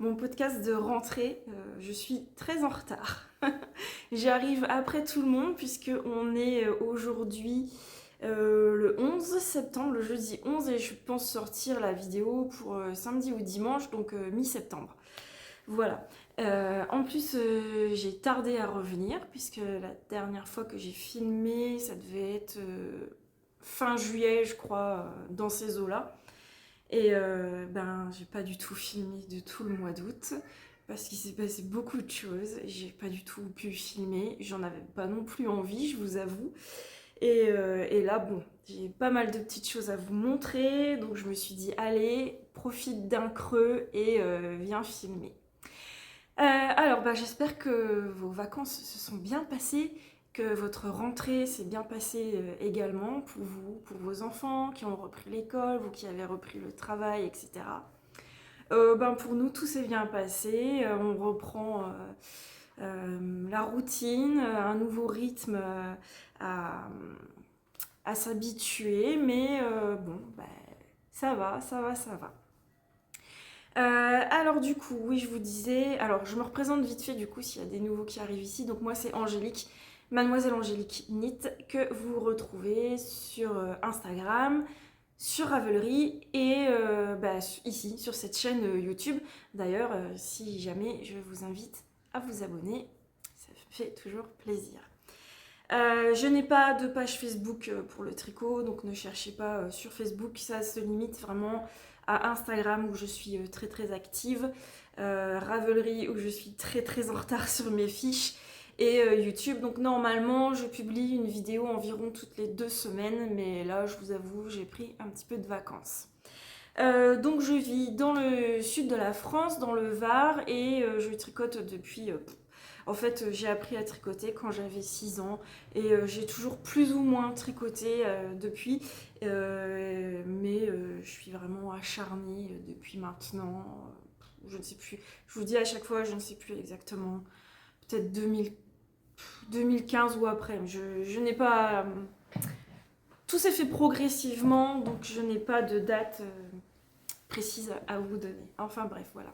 mon podcast de rentrée. Je suis très en retard. J'arrive après tout le monde puisque on est aujourd'hui le 11 septembre, le jeudi 11, et je pense sortir la vidéo pour samedi ou dimanche, donc mi-septembre. Voilà. En plus, j'ai tardé à revenir puisque la dernière fois que j'ai filmé, ça devait être fin juillet, je crois, dans ces eaux-là. Et j'ai pas du tout filmé de tout le mois d'août parce qu'il s'est passé beaucoup de choses. J'ai pas du tout pu filmer. J'en avais pas non plus envie, je vous avoue. Et là, bon, j'ai pas mal de petites choses à vous montrer. Donc je me suis dit, allez, profite d'un creux et viens filmer. J'espère que vos vacances se sont bien passées, que votre rentrée s'est bien passée également pour vous, pour vos enfants qui ont repris l'école, vous qui avez repris le travail, etc. Pour nous, tout s'est bien passé. On reprend la routine, un nouveau rythme à s'habituer, mais ça va, ça va, ça va. Alors du coup, oui, je vous disais, alors je me représente vite fait du coup s'il y a des nouveaux qui arrivent ici. Donc moi c'est Angélique, Mademoiselle Angélique Knit, que vous retrouvez sur Instagram, sur Ravelry et ici sur cette chaîne YouTube. D'ailleurs, si jamais, je vous invite à vous abonner, ça fait toujours plaisir. Je n'ai pas de page Facebook pour le tricot, donc ne cherchez pas sur Facebook, ça se limite vraiment à Instagram où je suis très très active, Ravelry où je suis très très en retard sur mes fiches, et YouTube. Donc normalement je publie une vidéo environ toutes les 2 semaines, mais là je vous avoue j'ai pris un petit peu de vacances. Donc je vis dans le sud de la France, dans le Var, et je tricote depuis... En fait, j'ai appris à tricoter quand j'avais 6 ans et j'ai toujours plus ou moins tricoté depuis. Je suis vraiment acharnée depuis maintenant. Je ne sais plus. Je vous dis à chaque fois, je ne sais plus exactement. Peut-être 2015 ou après. Je n'ai pas... Tout s'est fait progressivement, donc je n'ai pas de date précise à vous donner. Enfin bref, voilà.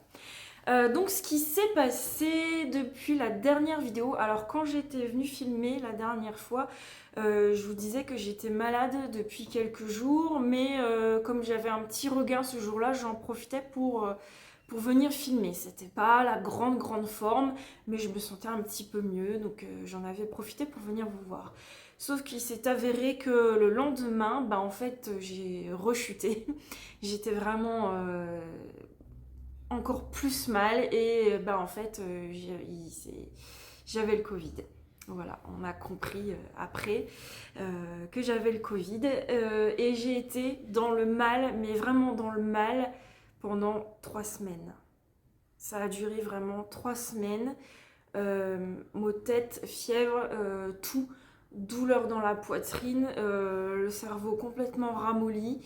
Donc ce qui s'est passé depuis la dernière vidéo, alors quand j'étais venue filmer la dernière fois, je vous disais que j'étais malade depuis quelques jours, mais comme j'avais un petit regain ce jour-là, j'en profitais pour venir filmer. C'était pas la grande forme, mais je me sentais un petit peu mieux, donc j'en avais profité pour venir vous voir. Sauf qu'il s'est avéré que le lendemain, en fait, j'ai rechuté. J'étais vraiment encore plus mal et en fait j'avais le Covid. Voilà, on a compris après que j'avais le Covid et j'ai été dans le mal, mais vraiment dans le mal pendant 3 semaines. Ça a duré vraiment 3 semaines. Maux de tête, fièvre, tout, douleur dans la poitrine, le cerveau complètement ramolli.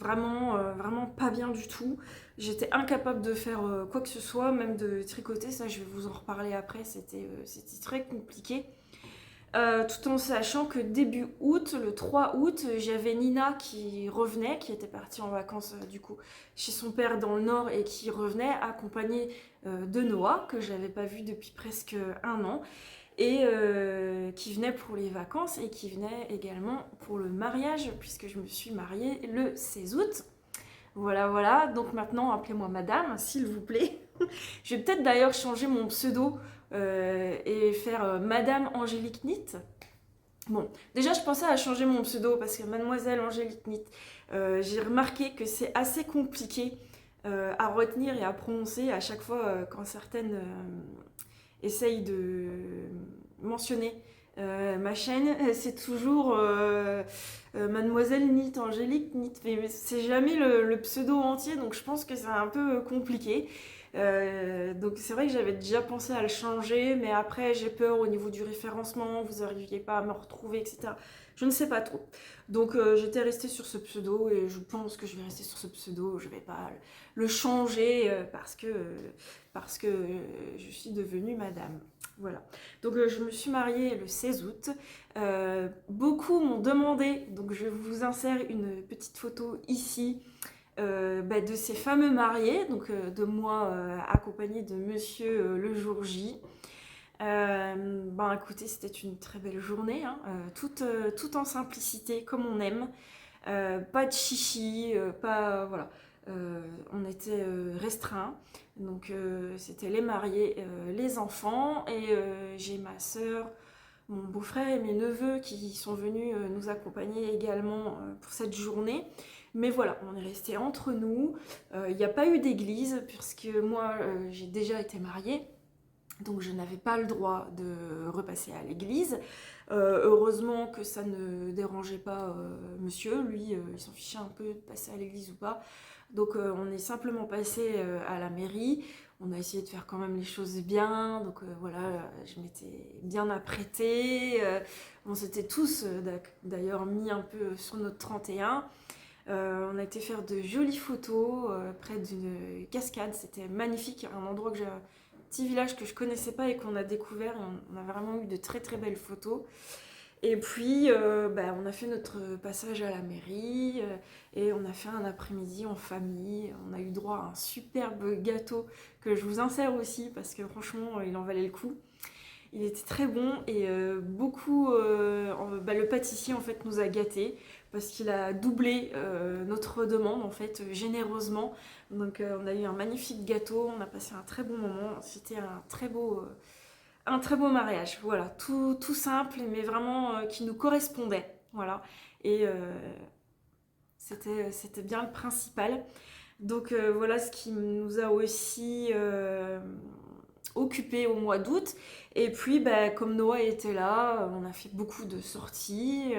Vraiment pas bien du tout. J'étais incapable de faire quoi que ce soit, même de tricoter, ça je vais vous en reparler après, c'était très compliqué. Tout en sachant que début août, le 3 août, j'avais Nina qui revenait, qui était partie en vacances du coup chez son père dans le nord et qui revenait accompagnée de Noah, que je n'avais pas vu depuis presque 1 an, et qui venait pour les vacances et qui venait également pour le mariage, puisque je me suis mariée le 16 août. Voilà, donc maintenant appelez-moi madame, s'il vous plaît. Je vais peut-être d'ailleurs changer mon pseudo et faire Madame Angélique Knit. Bon, déjà je pensais à changer mon pseudo parce que Mademoiselle Angélique Knit, j'ai remarqué que c'est assez compliqué à retenir et à prononcer à chaque fois quand certaines essayent de mentionner ma chaîne, c'est toujours Mademoiselle Knit, Angélique Knit, mais c'est jamais le pseudo entier, donc je pense que c'est un peu compliqué. Donc c'est vrai que j'avais déjà pensé à le changer, mais après j'ai peur au niveau du référencement, vous n'arriviez pas à me retrouver, etc. Je ne sais pas trop. Donc j'étais restée sur ce pseudo et je pense que je vais rester sur ce pseudo. Je ne vais pas le changer parce que je suis devenue madame. Voilà. Donc je me suis mariée le 16 août. Beaucoup m'ont demandé, donc je vous insère une petite photo ici. de ces fameux mariés, donc de moi accompagnée de monsieur le jour J. Écoutez, c'était une très belle journée, hein, tout en simplicité, comme on aime. Pas de chichi, pas. Voilà. On était restreints. Donc, c'était les mariés, les enfants, et j'ai ma soeur, mon beau-frère et mes neveux qui sont venus nous accompagner également pour cette journée. Mais voilà, on est resté entre nous. Il n'y a pas eu d'église, puisque moi, j'ai déjà été mariée. Donc je n'avais pas le droit de repasser à l'église. Heureusement que ça ne dérangeait pas monsieur, lui il s'en fichait un peu de passer à l'église ou pas. Donc on est simplement passé à la mairie, on a essayé de faire quand même les choses bien, donc voilà, je m'étais bien apprêtée. On s'était tous d'ailleurs mis un peu sur notre 31. On a été faire de jolies photos près d'une cascade, c'était magnifique, un endroit que j'ai petit village que je connaissais pas et qu'on a découvert, et on a vraiment eu de très très belles photos. Et puis on a fait notre passage à la mairie et on a fait un après-midi en famille. On a eu droit à un superbe gâteau que je vous insère aussi parce que franchement il en valait le coup. Il était très bon et le pâtissier en fait nous a gâtés parce qu'il a doublé notre demande en fait généreusement. Donc on a eu un magnifique gâteau, on a passé un très bon moment. C'était un très beau mariage. Voilà, tout simple mais vraiment qui nous correspondait. Voilà, et c'était bien le principal. Donc voilà ce qui nous a aussi occupé au mois d'août. Et puis comme Noah était là, on a fait beaucoup de sorties,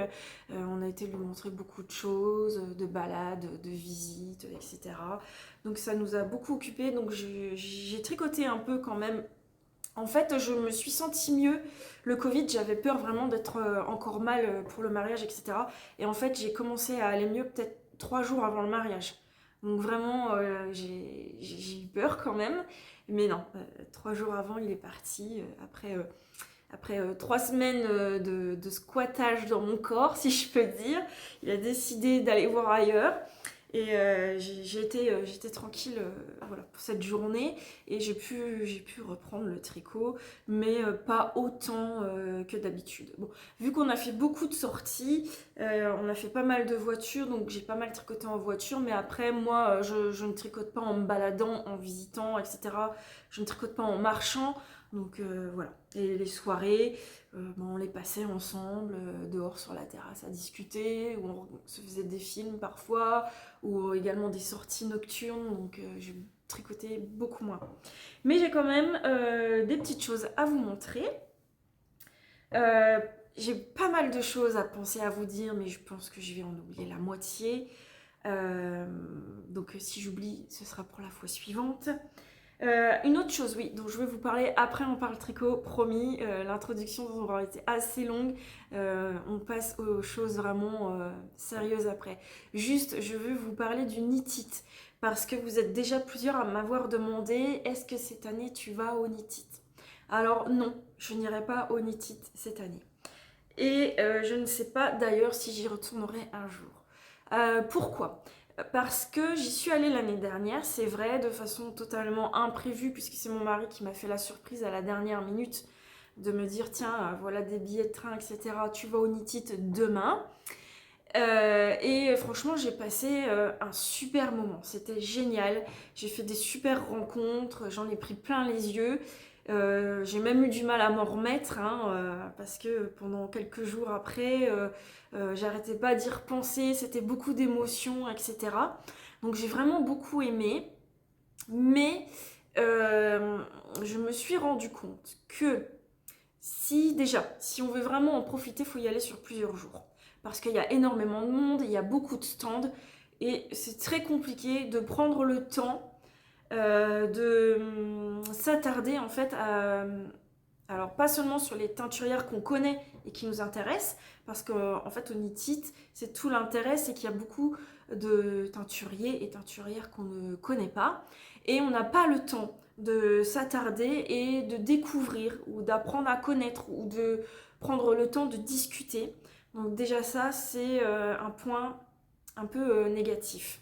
on a été lui montrer beaucoup de choses, de balades, de visites, etc. Donc ça nous a beaucoup occupé. Donc j'ai tricoté un peu quand même. En fait, je me suis sentie mieux. Le Covid, j'avais peur vraiment d'être encore mal pour le mariage, etc. Et en fait, j'ai commencé à aller mieux peut-être 3 jours avant le mariage. Donc vraiment, j'ai eu peur quand même. Mais non, 3 jours avant, il est parti. Après 3 semaines de squattage dans mon corps, si je peux dire, il a décidé d'aller voir ailleurs. Et j'étais tranquille voilà, pour cette journée et j'ai pu reprendre le tricot, mais pas autant que d'habitude. Bon, vu qu'on a fait beaucoup de sorties, on a fait pas mal de voitures, donc j'ai pas mal tricoté en voiture, mais après, moi, je ne tricote pas en me baladant, en visitant, etc. Je ne tricote pas en marchant, donc voilà. Et les soirées, on les passait ensemble, dehors sur la terrasse à discuter, où on se faisait des films parfois, ou également des sorties nocturnes, donc je tricotais beaucoup moins. Mais j'ai quand même des petites choses à vous montrer. J'ai pas mal de choses à penser à vous dire, mais je pense que je vais en oublier la moitié. Donc si j'oublie, ce sera pour la fois suivante. Une autre chose, oui, dont je vais vous parler, après on parle tricot, promis, l'introduction aura été assez longue, on passe aux choses vraiment sérieuses après. Juste, je veux vous parler du knit-it, parce que vous êtes déjà plusieurs à m'avoir demandé, est-ce que cette année tu vas au knit-it? Alors non, je n'irai pas au knit-it cette année. Et je ne sais pas d'ailleurs si j'y retournerai un jour. Pourquoi ? Parce que j'y suis allée l'année dernière, c'est vrai, de façon totalement imprévue, puisque c'est mon mari qui m'a fait la surprise à la dernière minute de me dire tiens, voilà des billets de train, etc. Tu vas au knit-it demain. Et franchement, j'ai passé un super moment. C'était génial. J'ai fait des super rencontres, j'en ai pris plein les yeux. J'ai même eu du mal à m'en remettre parce que pendant quelques jours après, j'arrêtais pas d'y repenser, c'était beaucoup d'émotions, etc. Donc j'ai vraiment beaucoup aimé, mais je me suis rendu compte que si on veut vraiment en profiter, il faut y aller sur plusieurs jours. Parce qu'il y a énormément de monde, il y a beaucoup de stands, et c'est très compliqué de prendre le temps de s'attarder en fait alors pas seulement sur les teinturières qu'on connaît et qui nous intéressent, parce qu'en fait au knit-it, c'est tout l'intérêt, c'est qu'il y a beaucoup de teinturiers et teinturières qu'on ne connaît pas, et on n'a pas le temps de s'attarder et de découvrir ou d'apprendre à connaître ou de prendre le temps de discuter. Donc déjà ça, c'est un point un peu négatif.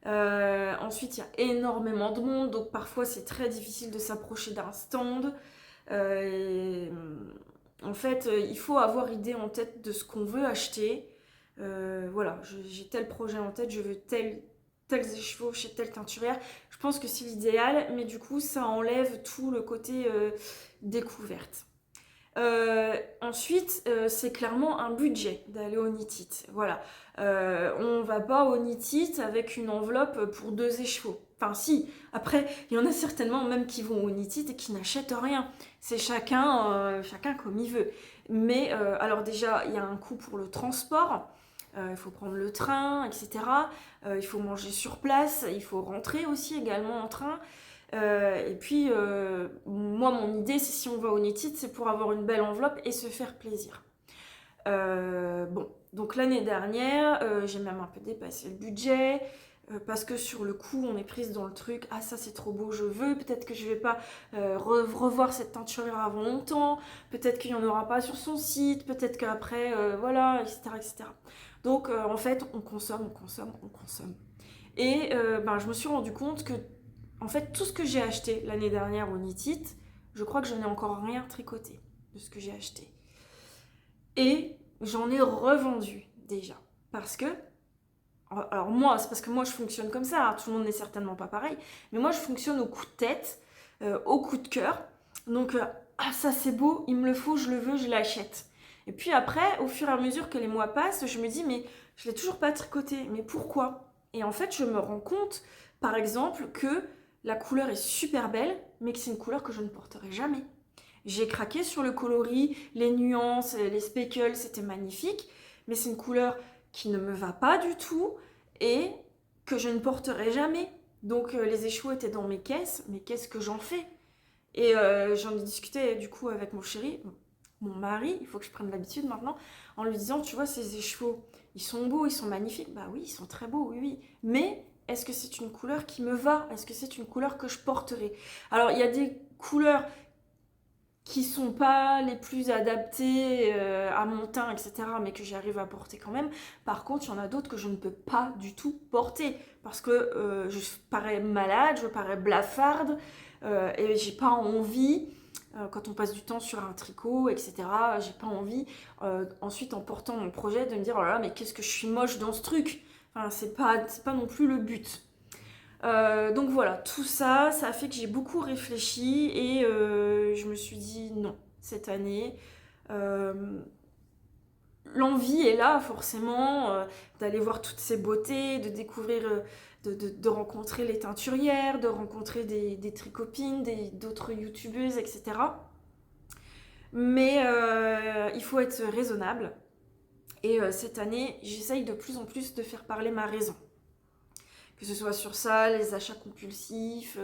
Ensuite, il y a énormément de monde, donc parfois c'est très difficile de s'approcher d'un stand. Et, en fait, il faut avoir idée en tête de ce qu'on veut acheter. Voilà, j'ai tel projet en tête, je veux tels écheveaux chez telle teinturière. Je pense que c'est l'idéal, mais du coup, ça enlève tout le côté découverte. Ensuite, c'est clairement un budget d'aller au Knit-It. Voilà. On va pas au Knit-It avec une enveloppe pour 2 écheveaux. Enfin, si. Après, il y en a certainement même qui vont au Knit-It et qui n'achètent rien. C'est chacun comme il veut. Mais alors déjà, il y a un coût pour le transport. Il faut prendre le train, etc. Il faut manger sur place. Il faut rentrer aussi également en train. Et puis, moi, mon idée, c'est si on va au Knit-It, c'est pour avoir une belle enveloppe et se faire plaisir. Bon, donc l'année dernière, j'ai même un peu dépassé le budget. Parce que sur le coup, on est prise dans le truc, ah ça c'est trop beau, je veux, peut-être que je vais pas revoir cette teinturière avant longtemps, peut-être qu'il y en aura pas sur son site, peut-être qu'après, voilà, etc., etc. Donc en fait, on consomme, on consomme, on consomme. Et ben, je me suis rendu compte que en fait, tout ce que j'ai acheté l'année dernière au Knit-It, je crois que je n'ai encore rien tricoté de ce que j'ai acheté. Et j'en ai revendu déjà. Parce que, alors moi, c'est parce que moi je fonctionne comme ça, hein, tout le monde n'est certainement pas pareil, mais moi je fonctionne au coup de tête, au coup de cœur. Donc, ah ça c'est beau, il me le faut, je le veux, je l'achète. Et puis après, au fur et à mesure que les mois passent, je me dis, mais je l'ai toujours pas tricoté, mais pourquoi? Et en fait, je me rends compte, par exemple, que la couleur est super belle, mais que c'est une couleur que je ne porterai jamais. J'ai craqué sur le coloris, les nuances, les speckles, c'était magnifique, mais c'est une couleur qui ne me va pas du tout et que je ne porterai jamais. Donc les échos étaient dans mes caisses, mais qu'est-ce que j'en fais? Et j'en ai discuté du coup avec mon chéri, mon mari, il faut que je prenne l'habitude maintenant, en lui disant, tu vois, ces écheveaux, ils sont beaux, ils sont magnifiques. Bah oui, ils sont très beaux, oui, oui. Mais est-ce que c'est une couleur qui me va? Est-ce que c'est une couleur que je porterai? Alors, il y a des couleurs qui sont pas les plus adaptées à mon teint, etc., mais que j'arrive à porter quand même. Par contre, il y en a d'autres que je ne peux pas du tout porter parce que je parais malade, je parais blafarde et j'ai pas envie. Quand on passe du temps sur un tricot, etc., j'ai pas envie, ensuite en portant mon projet, de me dire oh là là, mais qu'est-ce que je suis moche dans ce truc. Enfin, c'est pas non plus le but. Donc voilà, tout ça, ça a fait que j'ai beaucoup réfléchi et je me suis dit non, cette année. Euh, L'envie est là forcément d'aller voir toutes ces beautés, de découvrir, de rencontrer les teinturières, de rencontrer des tricopines, d'autres youtubeuses, etc. Mais il faut être raisonnable. Et cette année, j'essaye de plus en plus de faire parler ma raison. Que ce soit sur ça, les achats compulsifs,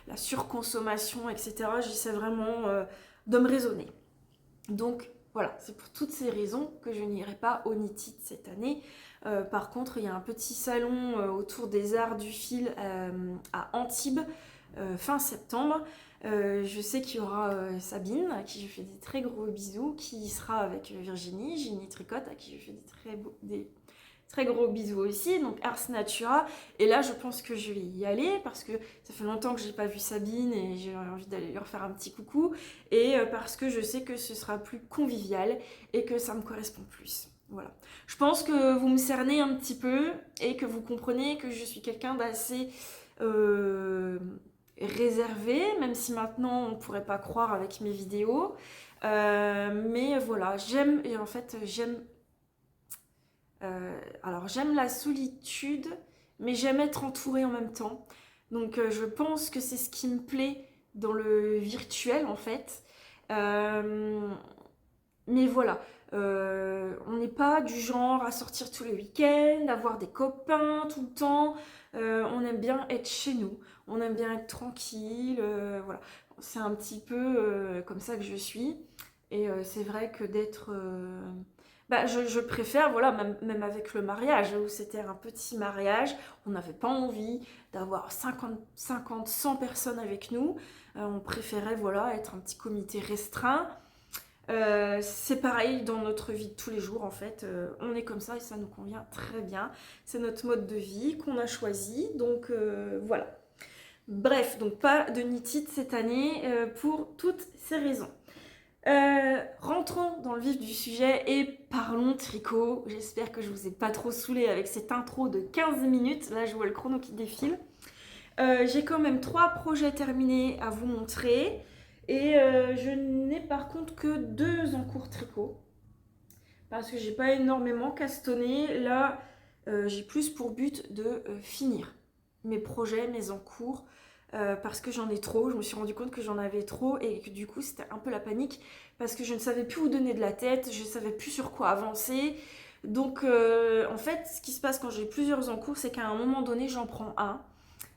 la surconsommation, etc. J'essaie vraiment de me raisonner. Donc voilà, c'est pour toutes ces raisons que je n'irai pas au Knit-It cette année. Par contre, il y a un petit salon autour des arts du fil à Antibes fin septembre. Je sais qu'il y aura Sabine, à qui je fais des très gros bisous, qui sera avec Virginie, Ginny Tricotte, à qui je fais des très gros bisous aussi, donc Ars Natura. Et là, je pense que je vais y aller parce que ça fait longtemps que j'ai pas vu Sabine et j'ai envie d'aller lui refaire un petit coucou. Et parce que je sais que ce sera plus convivial et que ça me correspond plus. Voilà. Je pense que vous me cernez un petit peu et que vous comprenez que je suis quelqu'un d'assez réservé, même si maintenant on ne pourrait pas croire avec mes vidéos. Mais voilà, j'aime, et en fait, alors j'aime la solitude, mais j'aime être entourée en même temps. Donc je pense que c'est ce qui me plaît dans le virtuel en fait. Euh, mais voilà, on n'est pas du genre à sortir tous les week-ends, avoir des copains tout le temps. On aime bien être chez nous, on aime bien être tranquille. Voilà, c'est un petit peu comme ça que je suis. Et c'est vrai que d'être bah, je préfère, voilà, même avec le mariage, où c'était un petit mariage, on n'avait pas envie d'avoir 100 personnes avec nous. On préférait, voilà, être un petit comité restreint. C'est pareil dans notre vie de tous les jours en fait, on est comme ça et ça nous convient très bien. C'est notre mode de vie qu'on a choisi, donc voilà. Bref, donc pas de nitide cette année pour toutes ces raisons. Rentrons dans le vif du sujet et parlons tricot. J'espère que je vous ai pas trop saoulé avec cette intro de 15 minutes. Là, je vois le chrono qui défile. J'ai quand même 3 projets terminés à vous montrer. Et je n'ai par contre que 2 en cours tricot. Parce que j'ai pas énormément castonné. Là, j'ai plus pour but de finir mes projets, mes en cours. Parce que j'en ai trop, je me suis rendu compte que j'en avais trop et que du coup c'était un peu la panique parce que je ne savais plus où donner de la tête, je ne savais plus sur quoi avancer. Donc en fait ce qui se passe quand j'ai plusieurs en cours c'est qu'à un moment donné j'en prends un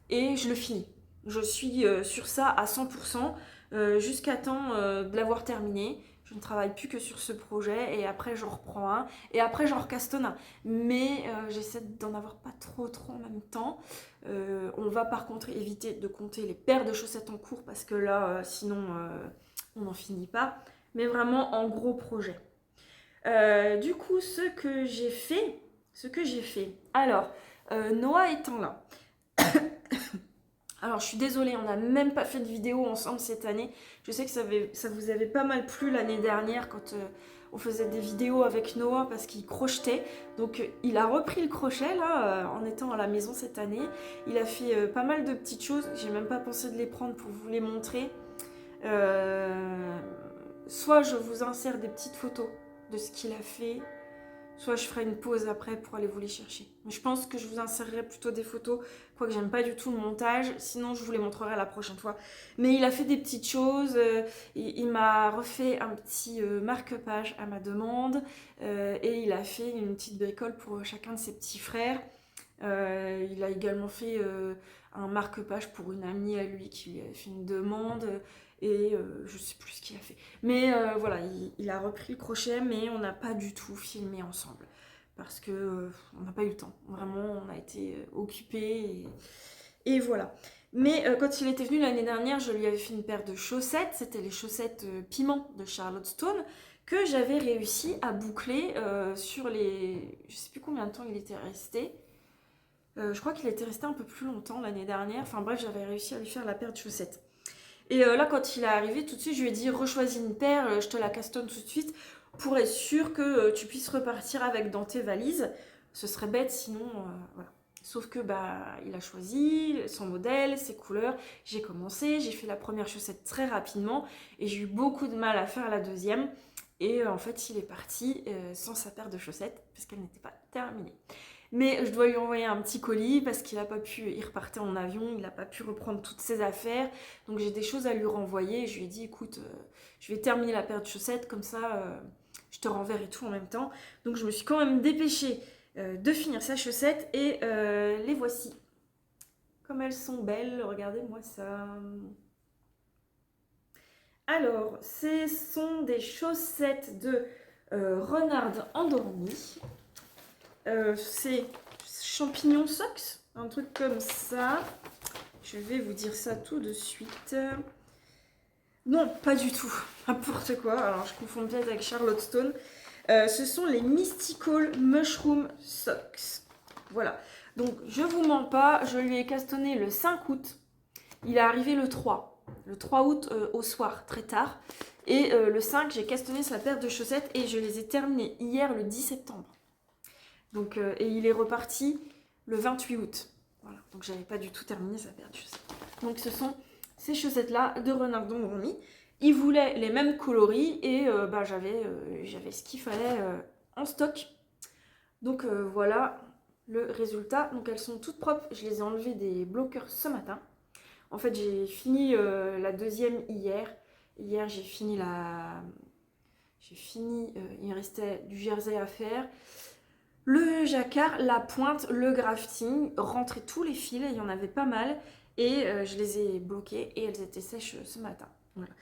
et je le finis. Je suis sur ça à 100% jusqu'à temps de l'avoir terminé. Je ne travaille plus que sur ce projet et après j'en reprends un et après j'en recastonne un. Mais j'essaie d'en avoir pas trop en même temps. On va par contre éviter de compter les paires de chaussettes en cours parce que là sinon on n'en finit pas. Mais vraiment en gros projet. Du coup ce que j'ai fait. Alors Noah étant là. Alors je suis désolée, on n'a même pas fait de vidéo ensemble cette année. Je sais que ça vous avait pas mal plu l'année dernière quand on faisait des vidéos avec Noah parce qu'il crochetait. Donc il a repris le crochet là en étant à la maison cette année. Il a fait pas mal de petites choses. J'ai même pas pensé de les prendre pour vous les montrer. Soit je vous insère des petites photos de ce qu'il a fait. Soit je ferai une pause après pour aller vous les chercher. Mais je pense que je vous insérerai plutôt des photos, quoique j'aime pas du tout le montage. Sinon, je vous les montrerai la prochaine fois. Mais il a fait des petites choses. Il m'a refait un petit marque-page à ma demande. Et il a fait une petite bricole pour chacun de ses petits frères. Il a également fait un marque-page pour une amie à lui qui lui avait fait une demande. Et je sais plus ce qu'il a fait. Mais voilà, il a repris le crochet, mais on n'a pas du tout filmé ensemble. Parce que on n'a pas eu le temps. Vraiment, on a été occupés. Et voilà. Mais quand il était venu l'année dernière, je lui avais fait une paire de chaussettes. C'était les chaussettes piment de Charlotte Stone que j'avais réussi à boucler sur les... Je sais plus combien de temps il était resté. Je crois qu'il était resté un peu plus longtemps l'année dernière. Enfin bref, j'avais réussi à lui faire la paire de chaussettes. Et là, quand il est arrivé, tout de suite, je lui ai dit rechoisis une paire, je te la castonne tout de suite pour être sûr que tu puisses repartir avec dans tes valises. Ce serait bête sinon, voilà. Sauf que il a choisi son modèle, ses couleurs. J'ai commencé, j'ai fait la première chaussette très rapidement et j'ai eu beaucoup de mal à faire la deuxième. Et en fait, il est parti sans sa paire de chaussettes parce qu'elle n'était pas terminée. Mais je dois lui envoyer un petit colis parce qu'il n'a pas pu, il repartait en avion, il n'a pas pu reprendre toutes ses affaires. Donc j'ai des choses à lui renvoyer. Je lui ai dit, écoute, je vais terminer la paire de chaussettes, comme ça je te renverrai tout en même temps. Donc je me suis quand même dépêchée de finir sa chaussette et les voici. Comme elles sont belles, regardez-moi ça. Alors, ce sont des chaussettes de renard endormi. C'est champignon socks, un truc comme ça. Je vais vous dire ça tout de suite. Non, pas du tout. N'importe quoi. Alors, je confonds peut-être avec Charlotte Stone. Ce sont les Mystical Mushroom Socks. Voilà. Donc, je vous mens pas. Je lui ai castonné le 5 août. Il est arrivé le 3. Le 3 août au soir, très tard. Et le 5, j'ai castonné sa paire de chaussettes et je les ai terminées hier, le 10 septembre. Donc, et il est reparti le 28 août. Voilà. Donc j'avais pas du tout terminé sa paire de chaussettes. Donc ce sont ces chaussettes-là de Renard Endormi. Il voulait les mêmes coloris et j'avais ce qu'il fallait en stock. Donc voilà le résultat. Donc elles sont toutes propres. Je les ai enlevées des bloqueurs ce matin. En fait j'ai fini la deuxième hier. Hier j'ai fini il me restait du jersey à faire. Le jacquard, la pointe, le grafting, rentrer tous les fils, il y en avait pas mal. Et je les ai bloqués et elles étaient sèches ce matin. Voilà.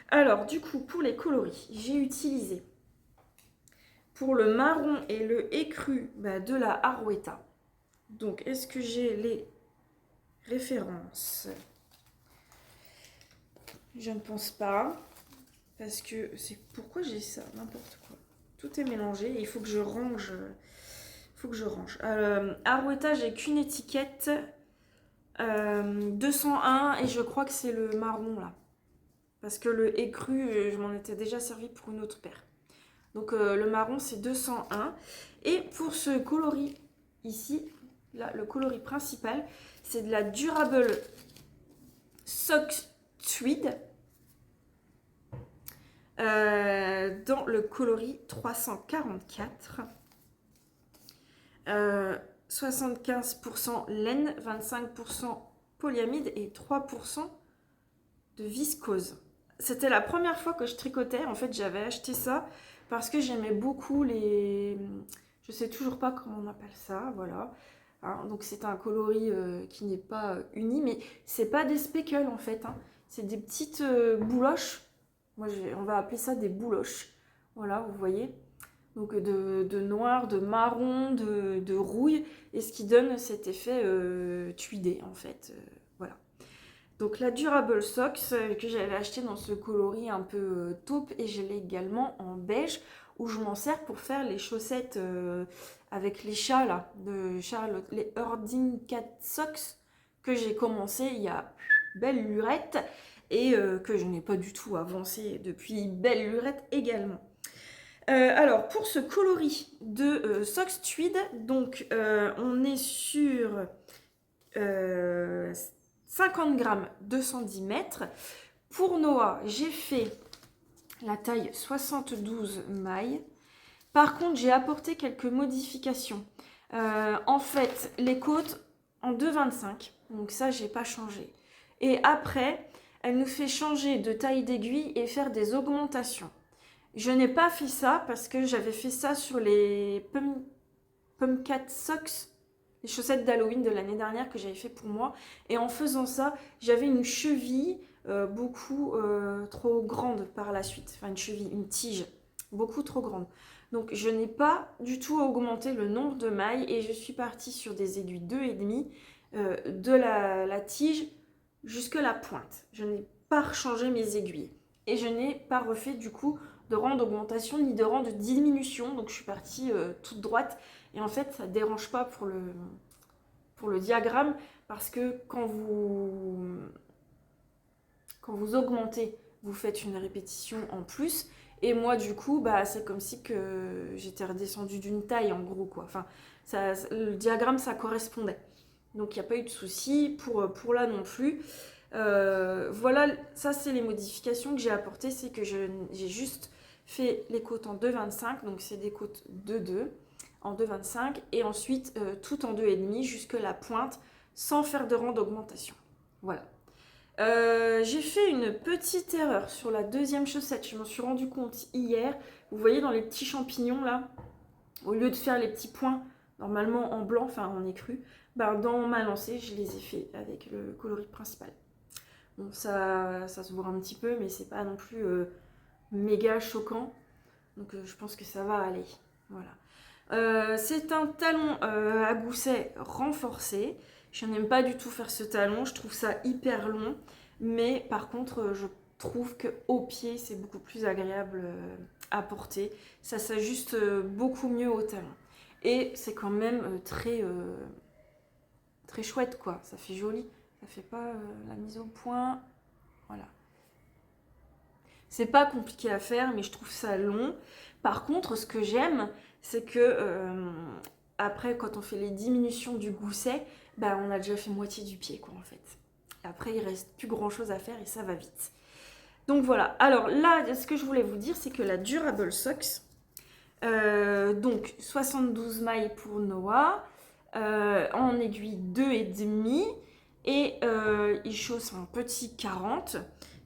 Alors, du coup, pour les coloris, j'ai utilisé pour le marron et le écru de la Arouetta. Donc, est-ce que j'ai les références? Je ne pense pas. parce que c'est pourquoi j'ai ça, n'importe quoi. Tout est mélangé et il faut que je range. Arouetta, j'ai qu'une étiquette. 201 et je crois que c'est le marron là. Parce que le écru, je m'en étais déjà servi pour une autre paire. Donc le marron c'est 201. Et pour ce coloris ici, là, le coloris principal, c'est de la Durable Sock Tweed. Dans le coloris 344. 75% laine, 25% polyamide et 3% de viscose. C'était la première fois que je tricotais. En fait, j'avais acheté ça parce que j'aimais beaucoup les... Je sais toujours pas comment on appelle ça, voilà. Hein, donc c'est un coloris qui n'est pas uni, mais c'est pas des speckles en fait. Hein. C'est des petites bouloches. Moi, on va appeler ça des bouloches. Voilà, vous voyez. Donc de noir, de marron, de rouille. Et ce qui donne cet effet tuidé en fait. Voilà. Donc la Durable Socks que j'avais acheté dans ce coloris un peu taupe. Et je l'ai également en beige où je m'en sers pour faire les chaussettes avec les chats là. De Charlotte, les Herding Cat Socks que j'ai commencé il y a belle lurette. Et que je n'ai pas du tout avancé depuis belle lurette également. Alors, pour ce coloris de Socks Tweed, donc on est sur 50 grammes, 210 mètres. Pour Noah, j'ai fait la taille 72 mailles. Par contre, j'ai apporté quelques modifications. En fait, les côtes en 2,25. Donc ça, j'ai pas changé. Et après, elle nous fait changer de taille d'aiguille et faire des augmentations. Je n'ai pas fait ça parce que j'avais fait ça sur les Pumpcat Socks, les chaussettes d'Halloween de l'année dernière que j'avais fait pour moi. Et en faisant ça, j'avais une cheville beaucoup trop grande par la suite. Enfin, une cheville, une tige beaucoup trop grande. Donc, je n'ai pas du tout augmenté le nombre de mailles et je suis partie sur des aiguilles 2,5 de la tige jusque la pointe. Je n'ai pas rechangé mes aiguilles. Et je n'ai pas refait du coup de rang d'augmentation ni de rang de diminution. Donc je suis partie toute droite. Et en fait, ça ne dérange pas pour le diagramme parce que quand vous augmentez, vous faites une répétition en plus. Et moi, du coup, bah, c'est comme si que j'étais redescendue d'une taille en gros, quoi. Enfin, le diagramme, ça correspondait. Donc il n'y a pas eu de souci pour là non plus. Voilà, ça c'est les modifications que j'ai apportées, c'est que j'ai juste fait les côtes en 2,25, donc c'est des côtes 2,2 en 2,25 et ensuite tout en 2,5 jusque la pointe sans faire de rang d'augmentation. Voilà. J'ai fait une petite erreur sur la deuxième chaussette, je m'en suis rendu compte hier. Vous voyez dans les petits champignons là, au lieu de faire les petits points normalement en blanc, enfin en écru, ben, dans ma lancée je les ai fait avec le coloris principal. Bon, ça se voit un petit peu, mais c'est pas non plus méga choquant. Donc je pense que ça va aller. Voilà. C'est un talon à gousset renforcé. Je n'aime pas du tout faire ce talon. Je trouve ça hyper long. Mais par contre, je trouve qu'au pied, c'est beaucoup plus agréable à porter. Ça s'ajuste beaucoup mieux au talon. Et c'est quand même très chouette, quoi. Ça fait joli. Ça fait pas la mise au point. Voilà. C'est pas compliqué à faire, mais je trouve ça long. Par contre, ce que j'aime, c'est que après, quand on fait les diminutions du gousset, bah, on a déjà fait moitié du pied, quoi, en fait. Et après, il reste plus grand chose à faire et ça va vite. Donc voilà. Alors là, ce que je voulais vous dire, c'est que la Durable Socks, donc 72 mailles pour Noah, en aiguille 2,5 et il chausse en petit 40.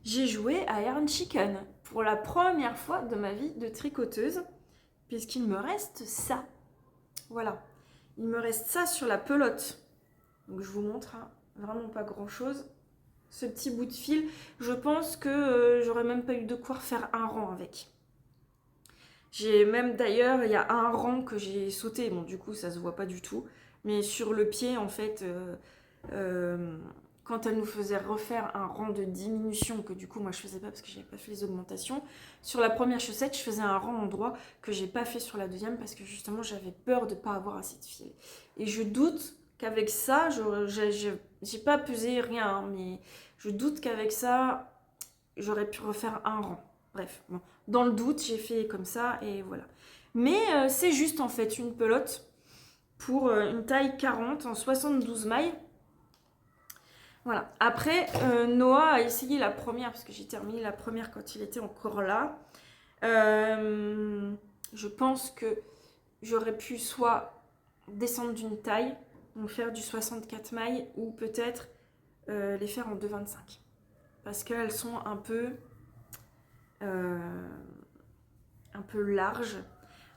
J'ai joué à Iron Chicken pour la première fois de ma vie de tricoteuse, puisqu'il me reste ça. Voilà, il me reste ça sur la pelote. Donc je vous montre, hein, vraiment pas grand chose. Ce petit bout de fil, je pense que j'aurais même pas eu de quoi faire un rang avec. J'ai même d'ailleurs, il y a un rang que j'ai sauté, bon du coup ça se voit pas du tout, mais sur le pied en fait, quand elle nous faisait refaire un rang de diminution, que du coup moi je faisais pas parce que j'avais pas fait les augmentations, sur la première chaussette je faisais un rang en droit que j'ai pas fait sur la deuxième parce que justement j'avais peur de pas avoir assez de fil. Et je doute qu'avec ça, j'ai pas pesé rien, hein, mais je doute qu'avec ça j'aurais pu refaire un rang. Bref, bon. Dans le doute j'ai fait comme ça et voilà. Mais c'est juste en fait une pelote pour une taille 40 en 72 mailles. Voilà. Après, Noah a essayé la première, parce que j'ai terminé la première quand il était encore là. Je pense que j'aurais pu soit descendre d'une taille, donc faire du 64 mailles, ou peut-être les faire en 2,25. Parce qu'elles sont un peu larges.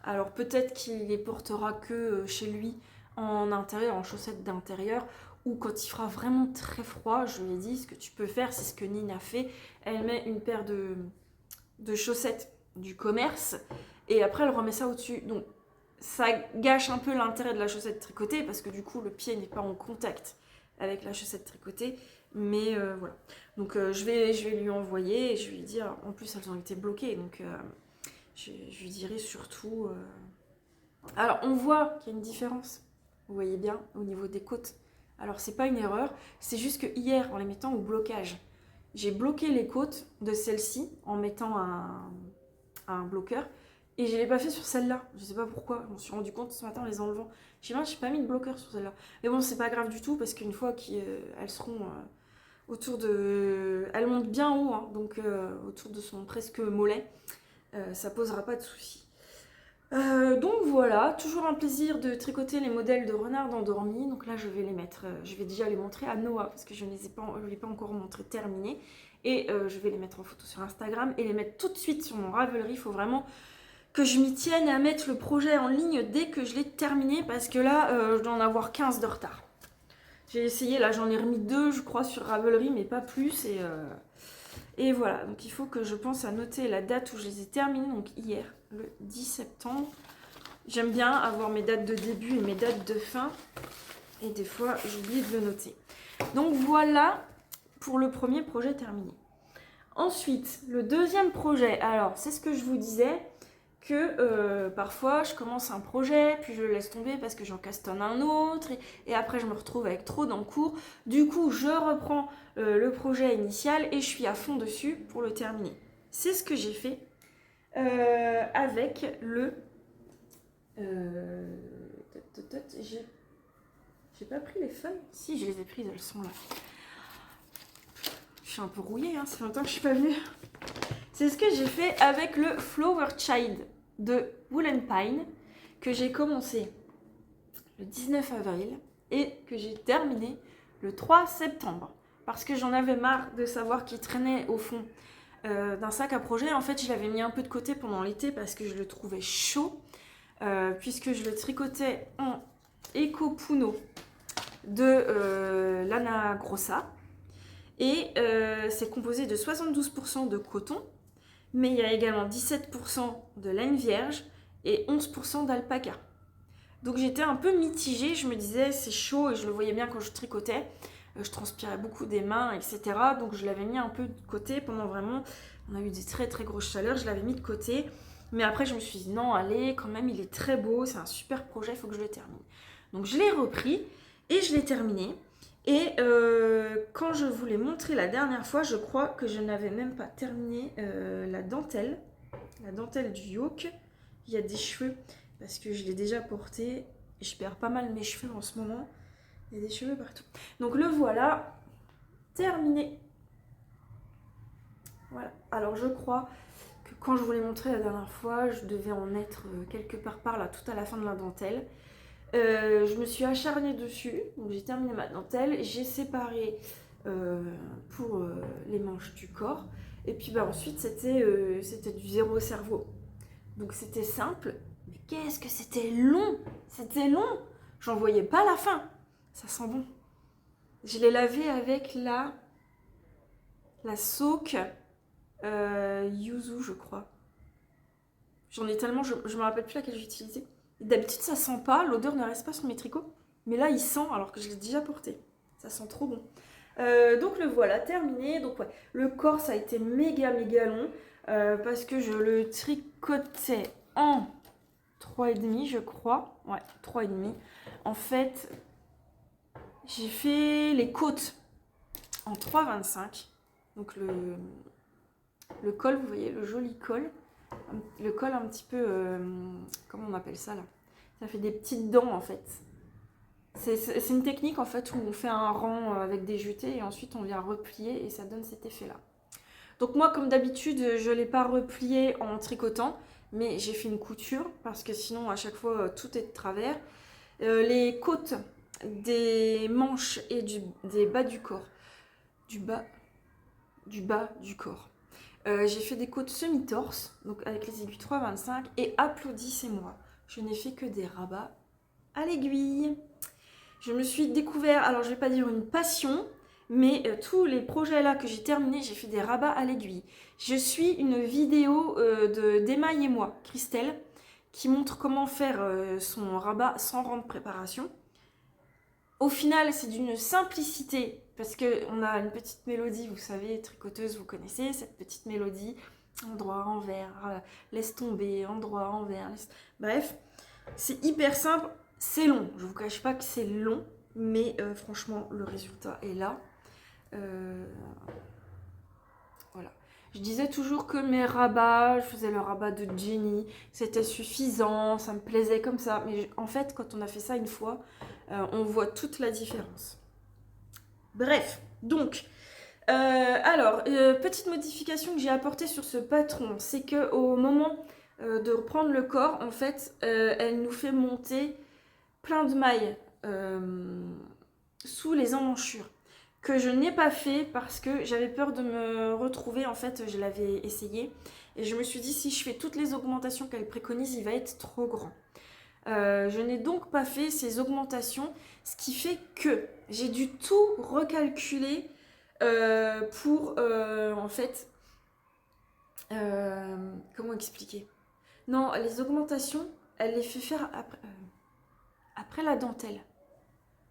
Alors peut-être qu'il les portera que chez lui en intérieur, en chaussettes d'intérieur, ou quand il fera vraiment très froid, je lui ai dit, ce que tu peux faire, c'est ce que Nina fait, elle met une paire de chaussettes du commerce, et après elle remet ça au-dessus. Donc ça gâche un peu l'intérêt de la chaussette tricotée, parce que du coup le pied n'est pas en contact avec la chaussette tricotée, mais voilà. Donc je vais lui envoyer, et je vais lui dire, en plus elles ont été bloquées, donc je lui dirai surtout... Alors on voit qu'il y a une différence, vous voyez bien, au niveau des côtes. Alors c'est pas une erreur, c'est juste que hier, en les mettant au blocage, j'ai bloqué les côtes de celle-ci en mettant un bloqueur, et je l'ai pas fait sur celle-là. Je sais pas pourquoi, je m'en suis rendu compte ce matin en les enlevant. J'ai pas mis de bloqueur sur celle-là. Mais bon, c'est pas grave du tout, parce qu'une fois qu'elles seront autour de... Elles montent bien haut, hein, donc autour de son presque mollet, ça posera pas de soucis. Donc voilà, toujours un plaisir de tricoter les modèles de renard endormi. Donc là je vais les mettre, je vais déjà les montrer à Noah parce que je ne les ai pas encore montrés terminés. Et je vais les mettre en photo sur Instagram et les mettre tout de suite sur mon Ravelry. Il faut vraiment que je m'y tienne à mettre le projet en ligne dès que je l'ai terminé parce que là je dois en avoir 15 de retard. J'ai essayé, là j'en ai remis 2 je crois sur Ravelry mais pas plus et voilà, donc il faut que je pense à noter la date où je les ai terminés, donc hier, le 10 septembre. J'aime bien avoir mes dates de début et mes dates de fin, et des fois j'oublie de le noter. Donc voilà pour le premier projet terminé. Ensuite, le deuxième projet, alors c'est ce que je vous disais, que parfois je commence un projet, puis je le laisse tomber parce que j'en castonne un autre, et après je me retrouve avec trop d'encours. Du coup, je reprends le projet initial et je suis à fond dessus pour le terminer. C'est ce que j'ai fait avec le... J'ai pas pris les feuilles. Si, je les ai prises, elles sont là. Je suis un peu rouillée, hein, ça fait longtemps que je suis pas venue. C'est ce que j'ai fait avec le Flower Child de Wool & Pine, que j'ai commencé le 19 avril et que j'ai terminé le 3 septembre. Parce que j'en avais marre de savoir qu'il traînait au fond d'un sac à projet. En fait, je l'avais mis un peu de côté pendant l'été parce que je le trouvais chaud, puisque je le tricotais en Eco Puno de Lana Grossa. Et c'est composé de 72% de coton, mais il y a également 17% de laine vierge et 11% d'alpaca. Donc j'étais un peu mitigée, je me disais c'est chaud et je le voyais bien quand je tricotais, je transpirais beaucoup des mains, etc. Donc je l'avais mis un peu de côté pendant vraiment, on a eu des très très grosses chaleurs, je l'avais mis de côté. Mais après je me suis dit non allez, quand même il est très beau, c'est un super projet, il faut que je le termine. Donc je l'ai repris et je l'ai terminé. Et quand je vous l'ai montré la dernière fois, je crois que je n'avais même pas terminé la dentelle du yoke. Il y a des cheveux, parce que je l'ai déjà porté, et je perds pas mal mes cheveux en ce moment. Il y a des cheveux partout. Donc le voilà, terminé. Voilà, alors je crois que quand je vous l'ai montré la dernière fois, je devais en être quelque part par là, tout à la fin de la dentelle. Je me suis acharnée dessus, donc j'ai terminé ma dentelle, j'ai séparé pour les manches du corps, et puis ensuite c'était du zéro cerveau. Donc c'était simple, mais qu'est-ce que c'était long! C'était long! J'en voyais pas la fin. Ça sent bon. Je l'ai lavé avec la Soak Yuzu, je crois. J'en ai tellement, je me rappelle plus laquelle j'ai utilisée. D'habitude, ça sent pas, l'odeur ne reste pas sur mes tricots. Mais là, il sent alors que je l'ai déjà porté. Ça sent trop bon. Donc le voilà terminé. Donc ouais, le corps ça a été méga long parce que je le tricotais en 3,5 je crois. Ouais, 3,5. En fait, j'ai fait les côtes en 3,25. Donc le col, vous voyez, le joli col. Le col un petit peu... comment on appelle ça là? Ça fait des petites dents en fait. C'est une technique en fait où on fait un rang avec des jutées et ensuite on vient replier et ça donne cet effet là. Donc moi comme d'habitude je ne l'ai pas replié en tricotant mais j'ai fait une couture parce que sinon à chaque fois tout est de travers. Les côtes des manches et des bas du corps. Du bas du corps. J'ai fait des côtes semi-torse, donc avec les aiguilles 3,25 et applaudissez-moi, je n'ai fait que des rabats à l'aiguille. Je me suis découvert, alors je vais pas dire une passion, mais tous les projets là que j'ai terminés, j'ai fait des rabats à l'aiguille. Je suis une vidéo d'Emaille et moi, Christelle, qui montre comment faire son rabat sans rang de préparation. Au final, c'est d'une simplicité, parce qu'on a une petite mélodie, vous savez, tricoteuse, vous connaissez cette petite mélodie, endroit, envers, laisse tomber, endroit, envers, bref, c'est hyper simple, c'est long, je vous cache pas que c'est long, mais franchement, le résultat est là. Voilà. Je disais toujours que mes rabats, je faisais le rabat de Jenny, c'était suffisant, ça me plaisait comme ça, mais en fait, quand on a fait ça une fois, on voit toute la différence. Bref, donc, petite modification que j'ai apportée sur ce patron, c'est qu'au moment de reprendre le corps, en fait, elle nous fait monter plein de mailles sous les emmanchures que je n'ai pas fait parce que j'avais peur de me retrouver. En fait, je l'avais essayé et je me suis dit si je fais toutes les augmentations qu'elle préconise, il va être trop grand. Je n'ai donc pas fait ces augmentations, ce qui fait que j'ai dû tout recalculer pour en fait comment expliquer. Non, les augmentations, elle les fait faire après la dentelle.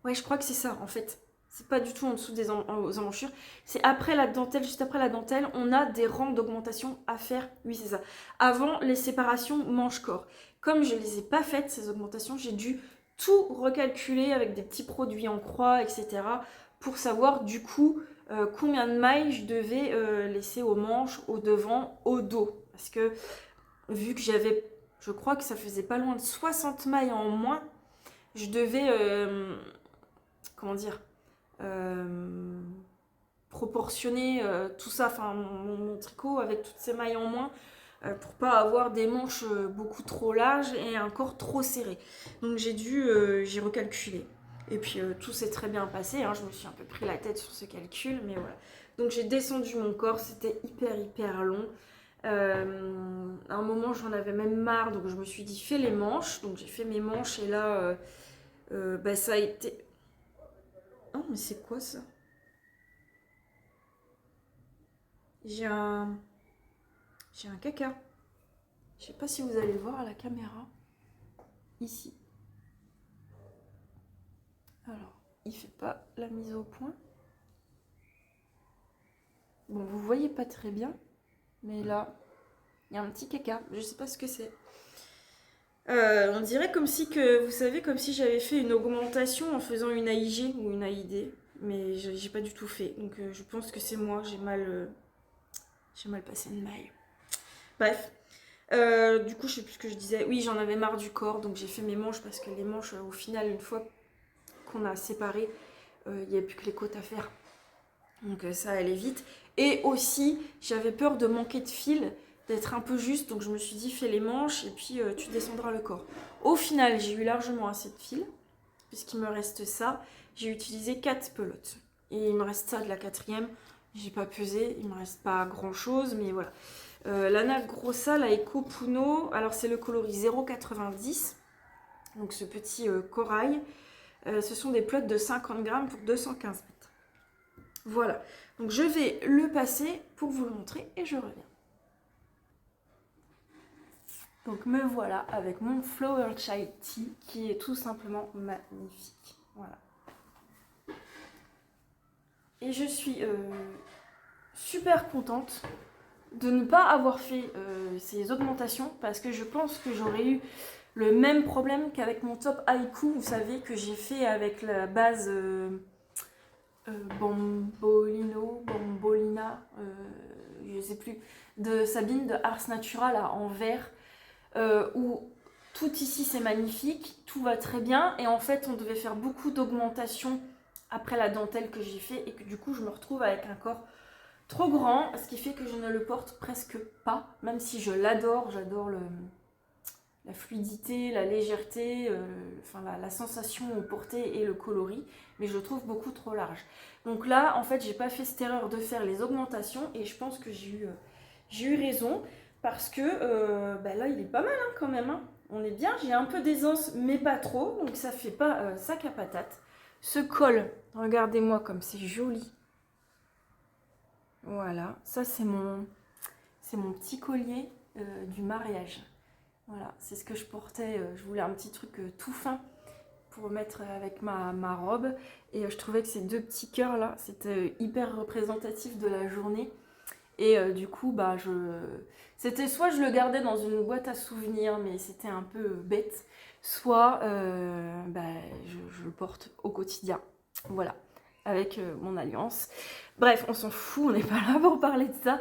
Ouais, je crois que c'est ça en fait. C'est pas du tout en dessous des emmanchures. C'est après la dentelle, juste après la dentelle, on a des rangs d'augmentation à faire. Oui, c'est ça. Avant les séparations manche-corps. Comme je les ai pas faites, ces augmentations, j'ai dû tout recalculer avec des petits produits en croix, etc. pour savoir du coup combien de mailles je devais laisser aux manches, au devant, au dos. Parce que vu que j'avais, je crois que ça faisait pas loin de 60 mailles en moins, je devais, comment dire, proportionner tout ça, enfin mon tricot avec toutes ces mailles en moins pour pas avoir des manches beaucoup trop larges et un corps trop serré. Donc j'ai recalculé. Et puis tout s'est très bien passé, hein. Je me suis un peu pris la tête sur ce calcul, mais voilà. Donc j'ai descendu mon corps, c'était hyper long. À un moment j'en avais même marre, donc je me suis dit fais les manches. Donc j'ai fait mes manches et là ça a été... Oh mais c'est quoi ça? J'ai un caca. Je sais pas si vous allez le voir à la caméra. Ici. Alors, il fait pas la mise au point. Bon, vous voyez pas très bien. Mais là, il y a un petit caca. Je sais pas ce que c'est. On dirait comme si que, vous savez, comme si j'avais fait une augmentation en faisant une AIG ou une AID. Mais j'ai pas du tout fait. Donc je pense que c'est moi. J'ai mal passé une maille. Bref. Du coup, je sais plus ce que je disais. Oui, j'en avais marre du corps, donc j'ai fait mes manches parce que les manches, au final, une fois qu'on a séparé, il n'y a plus que les côtes à faire. Donc ça allait vite. Et aussi, j'avais peur de manquer de fil, d'être un peu juste, donc je me suis dit fais les manches et puis tu descendras le corps. Au final, j'ai eu largement assez de fil, puisqu'il me reste ça. J'ai utilisé 4 pelotes. Et il me reste ça de la 4e. J'ai pas pesé, il me reste pas grand chose, mais voilà. Lana Grossa, la Eco Puno, alors c'est le coloris 0,90, donc ce petit corail. Ce sont des pelotes de 50 grammes pour 215 mètres. Voilà, donc je vais le passer pour vous le montrer et je reviens. Donc me voilà avec mon Flower Chai Tea qui est tout simplement magnifique. Voilà. et je suis super contente de ne pas avoir fait ces augmentations parce que je pense que j'aurais eu le même problème qu'avec mon top haïku, vous savez, que j'ai fait avec la base Bambolina, je sais plus, de Sabine de Ars Natura là, en vert, où tout ici c'est magnifique, tout va très bien, et en fait on devait faire beaucoup d'augmentations après la dentelle que j'ai fait, et que du coup je me retrouve avec un corps trop grand, ce qui fait que je ne le porte presque pas, même si je l'adore, j'adore la fluidité, la légèreté, la sensation au porté et le coloris, mais je le trouve beaucoup trop large. Donc là, en fait, j'ai pas fait cette erreur de faire les augmentations, et je pense que j'ai eu raison, parce que là, il est pas mal hein, quand même. Hein. On est bien, j'ai un peu d'aisance, mais pas trop, donc ça fait pas sac à patate. Ce col, regardez-moi comme c'est joli. Voilà, ça c'est mon petit collier du mariage. Voilà, c'est ce que je portais. Je voulais un petit truc tout fin pour mettre avec ma robe. Et je trouvais que ces deux petits cœurs là, c'était hyper représentatif de la journée. Et du coup, c'était soit je le gardais dans une boîte à souvenirs, mais c'était un peu bête, soit je le porte au quotidien. Voilà, avec mon alliance. Bref, on s'en fout, on n'est pas là pour parler de ça.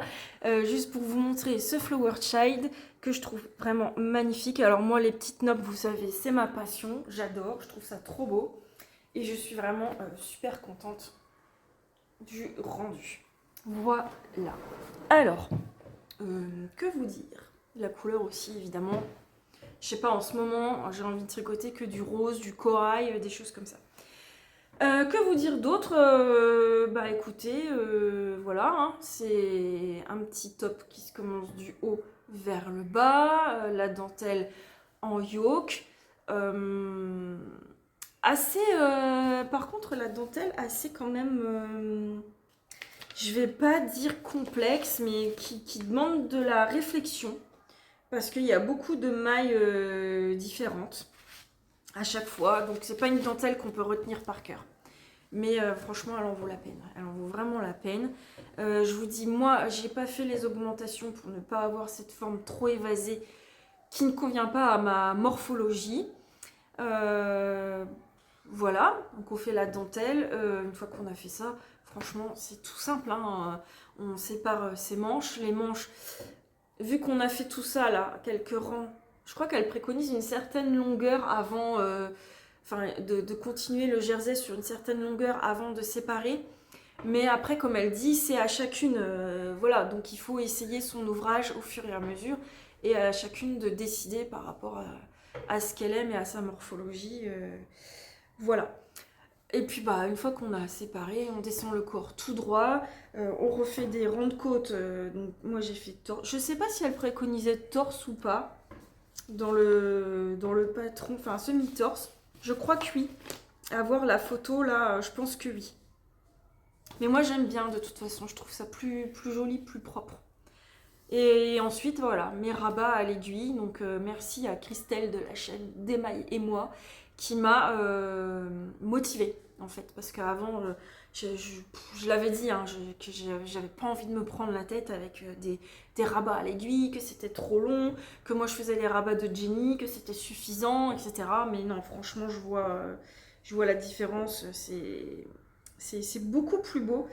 Juste pour vous montrer ce Flower Child que je trouve vraiment magnifique. Alors moi, les petites notes, vous savez, c'est ma passion. J'adore, je trouve ça trop beau. Et je suis vraiment super contente du rendu. Voilà. Alors, que vous dire? La couleur aussi, évidemment. Je sais pas, en ce moment, j'ai envie de tricoter que du rose, du corail, des choses comme ça. Que vous dire d'autre? Écoutez, voilà, hein, c'est un petit top qui se commence du haut vers le bas, la dentelle en yoke. Par contre, la dentelle assez quand même, je vais pas dire complexe, mais qui demande de la réflexion, parce qu'il y a beaucoup de mailles différentes à chaque fois, donc c'est pas une dentelle qu'on peut retenir par cœur. Mais franchement, elle en vaut la peine. Elle en vaut vraiment la peine. Je vous dis, moi, j'ai pas fait les augmentations pour ne pas avoir cette forme trop évasée qui ne convient pas à ma morphologie. Voilà, donc on fait la dentelle. Une fois qu'on a fait ça, franchement, c'est tout simple. Hein. On sépare ses manches. Les manches, vu qu'on a fait tout ça, là, quelques rangs, je crois qu'elle préconise une certaine longueur avant... de continuer le jersey sur une certaine longueur avant de séparer. Mais après, comme elle dit, c'est à chacune, voilà, donc il faut essayer son ouvrage au fur et à mesure, et à chacune de décider par rapport à ce qu'elle aime et à sa morphologie. Voilà. Et puis une fois qu'on a séparé, on descend le corps tout droit, on refait des rangs de côte. Donc moi j'ai fait torse. Je sais pas si elle préconisait torse ou pas dans le patron, enfin semi-torse. Je crois que oui. À voir la photo là, je pense que oui. Mais moi j'aime bien de toute façon, je trouve ça plus joli, plus propre. Et ensuite voilà, mes rabats à l'aiguille. Donc merci à Christelle de la chaîne d'Emaille et moi qui m'a motivée en fait. Parce qu'avant, je l'avais dit, hein, que j'avais pas envie de me prendre la tête avec des rabats à l'aiguille, que c'était trop long, que moi je faisais les rabats de Jenny, que c'était suffisant, etc. Mais non, franchement, je vois la différence, c'est beaucoup plus beau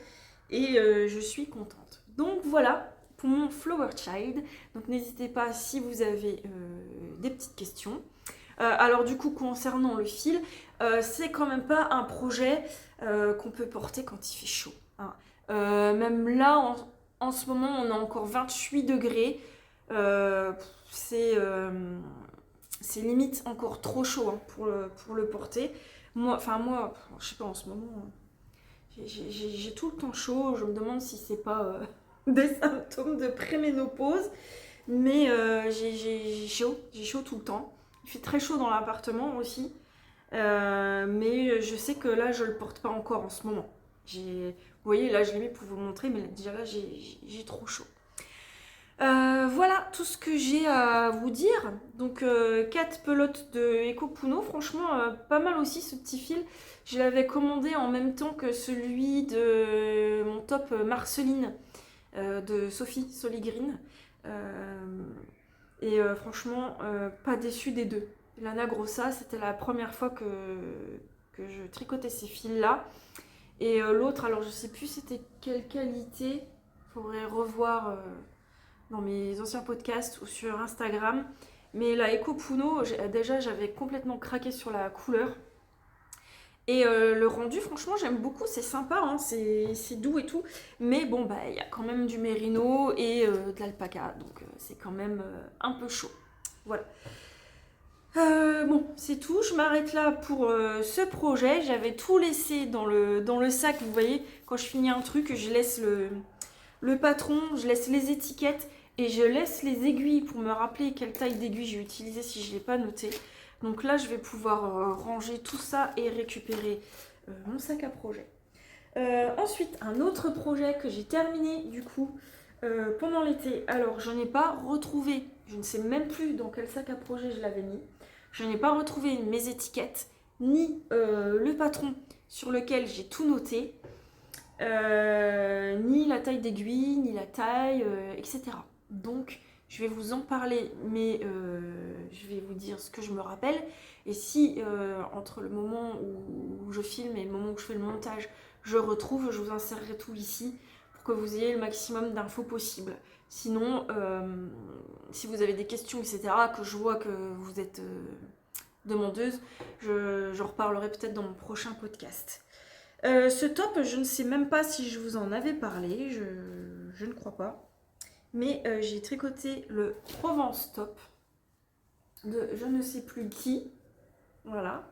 et je suis contente. Donc voilà pour mon Flower Child. Donc n'hésitez pas si vous avez des petites questions. Alors du coup, concernant le fil, c'est quand même pas un projet qu'on peut porter quand il fait chaud. Hein. Même là, en ce moment, on a encore 28 degrés. C'est limite encore trop chaud hein, pour le porter. Moi, je sais pas, en ce moment, j'ai tout le temps chaud. Je me demande si c'est pas des symptômes de préménopause. Mais j'ai chaud tout le temps. Il fait très chaud dans l'appartement aussi. Mais je sais que là, je le porte pas encore en ce moment. Vous voyez, là, je l'ai mis pour vous montrer, mais déjà là, j'ai trop chaud. Voilà tout ce que j'ai à vous dire. Donc 4 pelotes de Eco Puno, franchement pas mal aussi ce petit fil. Je l'avais commandé en même temps que celui de mon top Marceline de Sophie Soligreen. Franchement pas déçue des deux. Lana Grossa, c'était la première fois que je tricotais ces fils là. Et l'autre, alors je sais plus c'était quelle qualité, faudrait revoir dans mes anciens podcasts ou sur Instagram. Mais la Eco Puno, déjà j'avais complètement craqué sur la couleur. Et le rendu, franchement, j'aime beaucoup, c'est sympa, hein, c'est doux et tout. Mais bon, bah, il y a quand même du mérino et de l'alpaca, donc c'est quand même un peu chaud. Voilà. Bon, c'est tout. Je m'arrête là pour ce projet. J'avais tout laissé dans le sac. Vous voyez, quand je finis un truc, je laisse le patron, je laisse les étiquettes et je laisse les aiguilles pour me rappeler quelle taille d'aiguille j'ai utilisé si je ne l'ai pas noté. Donc là, je vais pouvoir ranger tout ça et récupérer mon sac à projet. Ensuite, un autre projet que j'ai terminé du coup pendant l'été. Alors, je n'ai pas retrouvé, je ne sais même plus dans quel sac à projet je l'avais mis. Je n'ai pas retrouvé mes étiquettes, ni le patron sur lequel j'ai tout noté, ni la taille d'aiguille, ni la taille, etc. Donc, je vais vous en parler, mais je vais vous dire ce que je me rappelle. Et si, entre le moment où je filme et le moment où je fais le montage, je retrouve, je vous insérerai tout ici pour que vous ayez le maximum d'infos possibles. Sinon, si vous avez des questions, etc., que je vois que vous êtes demandeuse, j'en reparlerai peut-être dans mon prochain podcast. Ce top, je ne sais même pas si je vous en avais parlé, je ne crois pas. Mais j'ai tricoté le Provence top de je ne sais plus qui. Voilà.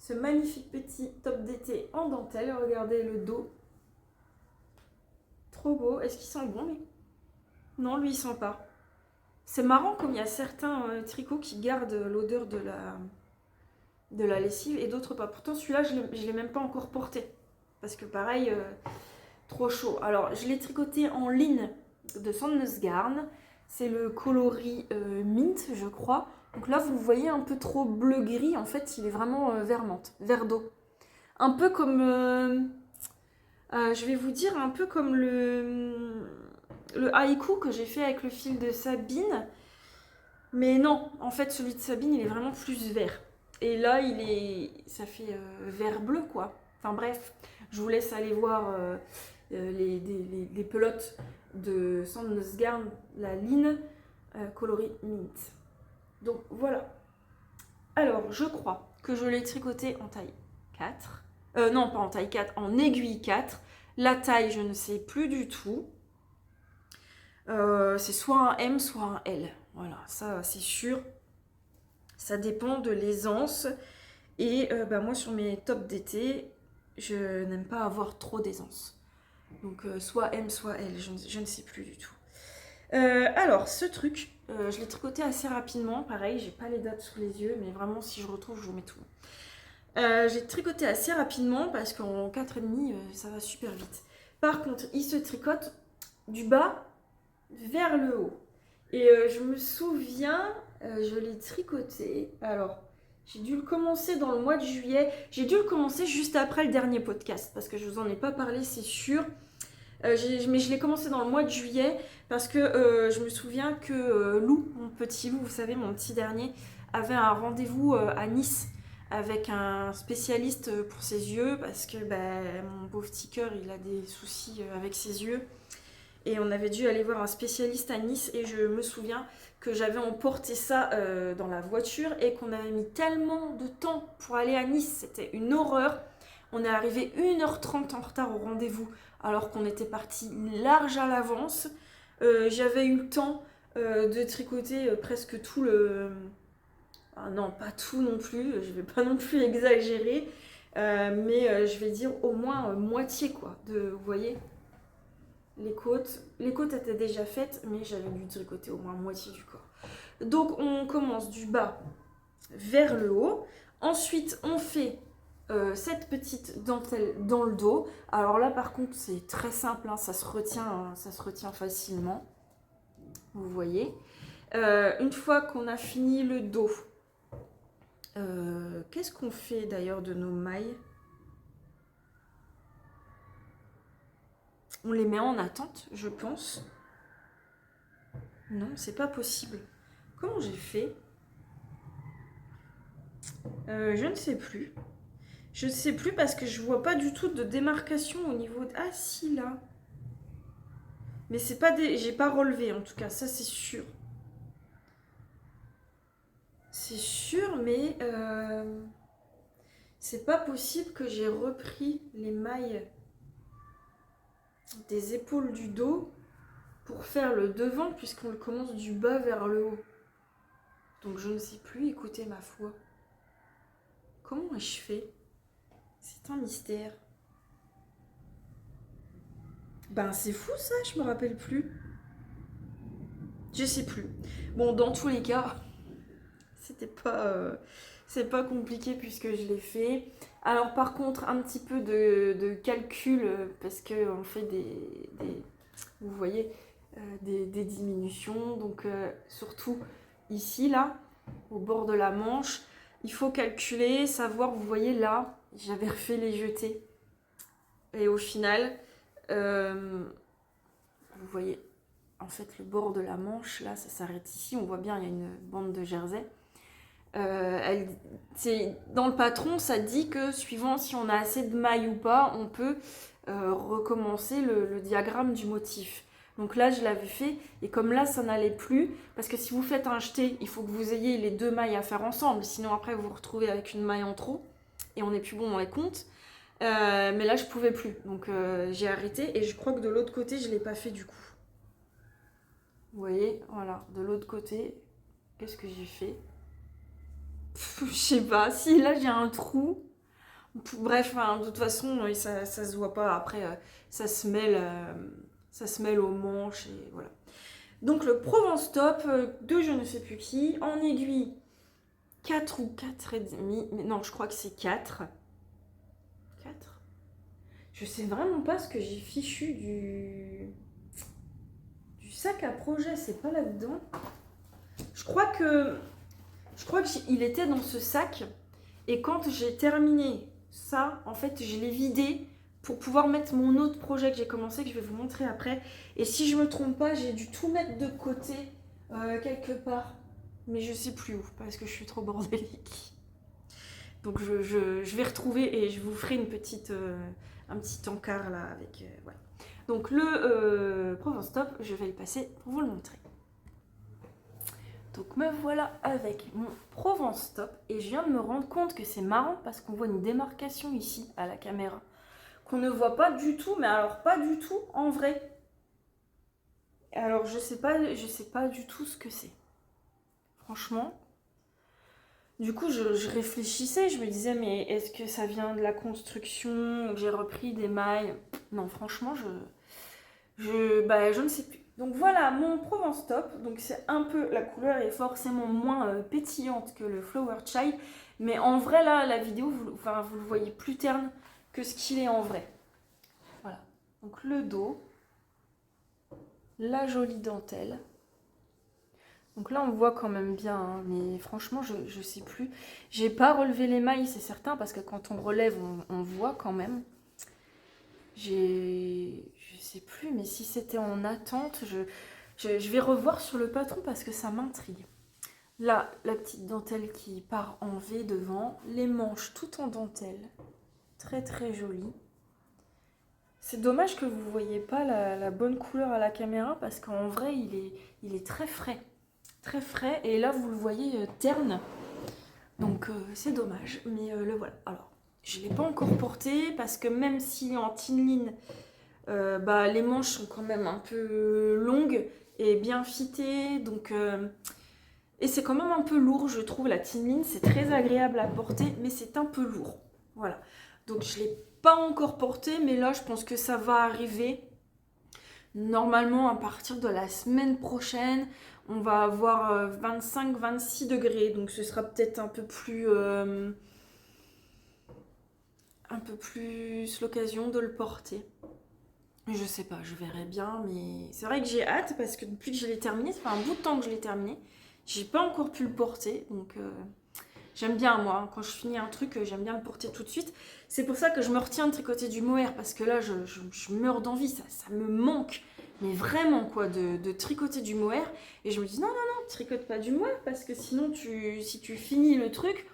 Ce magnifique petit top d'été en dentelle. Regardez le dos. Trop beau. Est-ce qu'il sent bon, lui? Non, lui, il sent pas. C'est marrant comme il y a certains tricots qui gardent l'odeur de la lessive et d'autres pas. Pourtant, celui-là, je ne l'ai même pas encore porté. Parce que pareil, trop chaud. Alors, je l'ai tricoté en ligne de Sandnesgarn. C'est le coloris mint, je crois. Donc là, vous le voyez un peu trop bleu-gris. En fait, il est vraiment vert menthe, vert d'eau. Un peu comme... je vais vous dire, un peu comme le haïku que j'ai fait avec le fil de Sabine. Mais non, en fait, celui de Sabine, il est vraiment plus vert. Et là, ça fait vert-bleu, quoi. Enfin bref, je vous laisse aller voir les pelotes de Sandnesgarn, la ligne coloris mint. Donc voilà. Alors, je crois que je l'ai tricoté en taille 4. Non, pas en taille 4, en aiguille 4. La taille, je ne sais plus du tout. C'est soit un M, soit un L. Voilà, ça c'est sûr. Ça dépend de l'aisance. Et moi, sur mes tops d'été, je n'aime pas avoir trop d'aisance. Donc, soit M, soit L, je ne sais plus du tout. Alors, ce truc, je l'ai tricoté assez rapidement. Pareil, j'ai pas les dates sous les yeux, mais vraiment, si je retrouve, je vous mets tout. J'ai tricoté assez rapidement parce qu'en 4,5, ça va super vite. Par contre, il se tricote du bas vers le haut. Et je me souviens, je l'ai tricoté. Alors, j'ai dû le commencer dans le mois de juillet. J'ai dû le commencer juste après le dernier podcast parce que je vous en ai pas parlé, c'est sûr. Mais je l'ai commencé dans le mois de juillet parce que je me souviens que Lou, mon petit Lou, vous savez, mon petit dernier, avait un rendez-vous à Nice avec un spécialiste pour ses yeux parce que mon pauvre petit cœur, il a des soucis avec ses yeux. Et on avait dû aller voir un spécialiste à Nice et je me souviens que j'avais emporté ça dans la voiture et qu'on avait mis tellement de temps pour aller à Nice. C'était une horreur. On est arrivé 1h30 en retard au rendez-vous alors qu'on était parti large à l'avance. J'avais eu le temps de tricoter presque tout le... Ah non, pas tout non plus, je vais pas non plus exagérer. Mais je vais dire au moins moitié quoi, vous voyez. Les côtes étaient déjà faites, mais j'avais dû tricoter au moins moitié du corps. Donc on commence du bas vers le haut. Ensuite, on fait cette petite dentelle dans le dos. Alors là, par contre, c'est très simple, hein, ça se retient facilement. vous voyez. Une fois qu'on a fini le dos, qu'est-ce qu'on fait d'ailleurs de nos mailles? On les met en attente, je pense. Non, c'est pas possible. Comment j'ai fait? Je ne sais plus. Je ne sais plus parce que je vois pas du tout de démarcation au niveau de... Ah si, là. Mais c'est pas des... J'ai pas relevé en tout cas, ça c'est sûr. C'est sûr, mais c'est pas possible que j'ai repris les mailles des épaules du dos pour faire le devant puisqu'on le commence du bas vers le haut. Donc je ne sais plus, écoutez ma foi. Comment ai-je fait? C'est un mystère. Ben c'est fou ça, je me rappelle plus. Je sais plus. Bon, dans tous les cas, c'est pas compliqué puisque je l'ai fait. Alors par contre, un petit peu de calcul parce qu'on fait vous voyez, des diminutions. Donc surtout ici, là, au bord de la manche, il faut calculer, savoir, vous voyez là, j'avais refait les jetés. Et au final, vous voyez, en fait, le bord de la manche, là, ça s'arrête ici. On voit bien, il y a une bande de jersey. Dans le patron, ça dit que suivant si on a assez de mailles ou pas, on peut recommencer le diagramme du motif. Donc là, je l'avais fait, et comme là, ça n'allait plus, parce que si vous faites un jeté, il faut que vous ayez les deux mailles à faire ensemble, sinon après, vous vous retrouvez avec une maille en trop, et on n'est plus bon dans les comptes. Mais là, je pouvais plus, donc j'ai arrêté, et je crois que de l'autre côté, je ne l'ai pas fait du coup. Vous voyez, voilà, de l'autre côté, qu'est-ce que j'ai fait? Je sais pas, si là j'ai un trou. Bref, de toute façon, ça se voit pas. Après, ça se mêle aux manches et voilà. Donc le Provence Top de je ne sais plus qui, en aiguille 4 ou 4,5. Mais non, je crois que c'est 4. 4. Je sais vraiment pas ce que j'ai fichu du sac à projet, c'est pas là-dedans. Je crois qu'il était dans ce sac. Et quand j'ai terminé ça, en fait, je l'ai vidé pour pouvoir mettre mon autre projet que j'ai commencé, que je vais vous montrer après. Et si je me trompe pas, j'ai dû tout mettre de côté quelque part. Mais je sais plus où, parce que je suis trop bordélique. Donc je vais retrouver et je vous ferai un petit encart là avec... voilà. Donc le Provence Top, je vais le passer pour vous le montrer. Donc me voilà avec mon Provence Top et je viens de me rendre compte que c'est marrant parce qu'on voit une démarcation ici à la caméra qu'on ne voit pas du tout, mais alors pas du tout en vrai. Alors je sais pas du tout ce que c'est. Franchement. Du coup je réfléchissais, je me disais mais est-ce que ça vient de la construction, j'ai repris des mailles? Non franchement je ne sais plus. Donc voilà mon Provence Top. Donc c'est un peu, la couleur est forcément moins pétillante que le Flower Child. Mais en vrai là, la vidéo, vous le voyez plus terne que ce qu'il est en vrai. Voilà. Donc le dos. La jolie dentelle. Donc là on voit quand même bien, hein, mais franchement je sais plus. J'ai pas relevé les mailles, c'est certain, parce que quand on relève, on voit quand même. Je sais plus, mais si c'était en attente, je vais revoir sur le patron parce que ça m'intrigue. Là, la petite dentelle qui part en V devant, les manches tout en dentelle, très très jolie. C'est dommage que vous ne voyez pas la bonne couleur à la caméra parce qu'en vrai, il est très frais. Très frais, et là vous le voyez terne. Donc c'est dommage, mais le voilà. Alors, je ne l'ai pas encore porté parce que même si en thin line, les manches sont quand même un peu longues et bien fitées, donc et c'est quand même un peu lourd, je trouve. La thin line, c'est très agréable à porter, mais c'est un peu lourd. Voilà. Donc je l'ai pas encore porté, mais là je pense que ça va arriver. Normalement, à partir de la semaine prochaine, on va avoir 25-26 degrés, donc ce sera peut-être un peu plus l'occasion de le porter. Je sais pas, je verrai bien, mais c'est vrai que j'ai hâte parce que depuis que je l'ai terminé, ça fait un bout de temps que je l'ai terminé. J'ai pas encore pu le porter, donc j'aime bien moi, hein. Quand je finis un truc, j'aime bien le porter tout de suite. C'est pour ça que je me retiens de tricoter du mohair parce que là, je meurs d'envie, ça me manque, mais vraiment quoi, de tricoter du mohair. Et je me dis non, non, non, tricote pas du mohair parce que sinon, si tu finis le truc,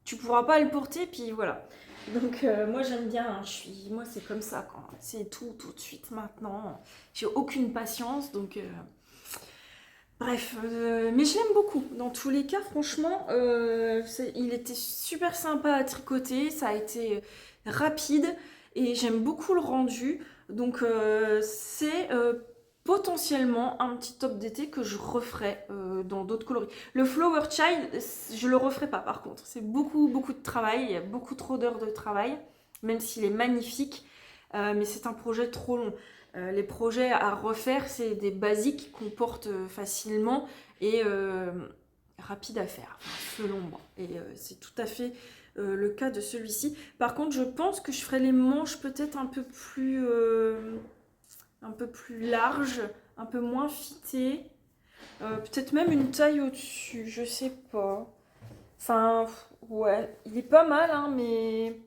tu pourras pas le porter, puis voilà. Donc moi j'aime bien, hein, moi c'est comme ça quand c'est tout de suite maintenant. J'ai aucune patience, donc bref, mais je l'aime beaucoup. Dans tous les cas, franchement, il était super sympa à tricoter, ça a été rapide et j'aime beaucoup le rendu. Donc c'est potentiellement un petit top d'été que je referai dans d'autres coloris. Le Flower Child, je le referai pas par contre. C'est beaucoup de travail, il y a beaucoup trop d'heures de travail, même s'il est magnifique, mais c'est un projet trop long. Les projets à refaire, c'est des basiques qu'on porte facilement et rapides à faire, selon moi. Et c'est tout à fait le cas de celui-ci. Par contre, je pense que je ferai les manches peut-être un peu plus larges, un peu moins fitées. Peut-être même une taille au-dessus, je sais pas. Enfin, ouais, il est pas mal, hein, mais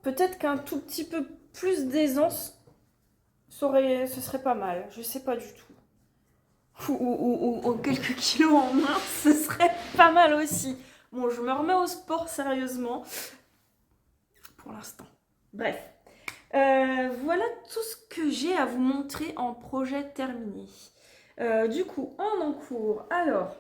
peut-être qu'un tout petit peu plus d'aisance ce serait pas mal, je sais pas du tout. Ou quelques kilos en moins, ce serait pas mal aussi. Bon, je me remets au sport sérieusement pour l'instant. Bref. Voilà tout ce que j'ai à vous montrer en projet terminé. Du coup, en cours, alors,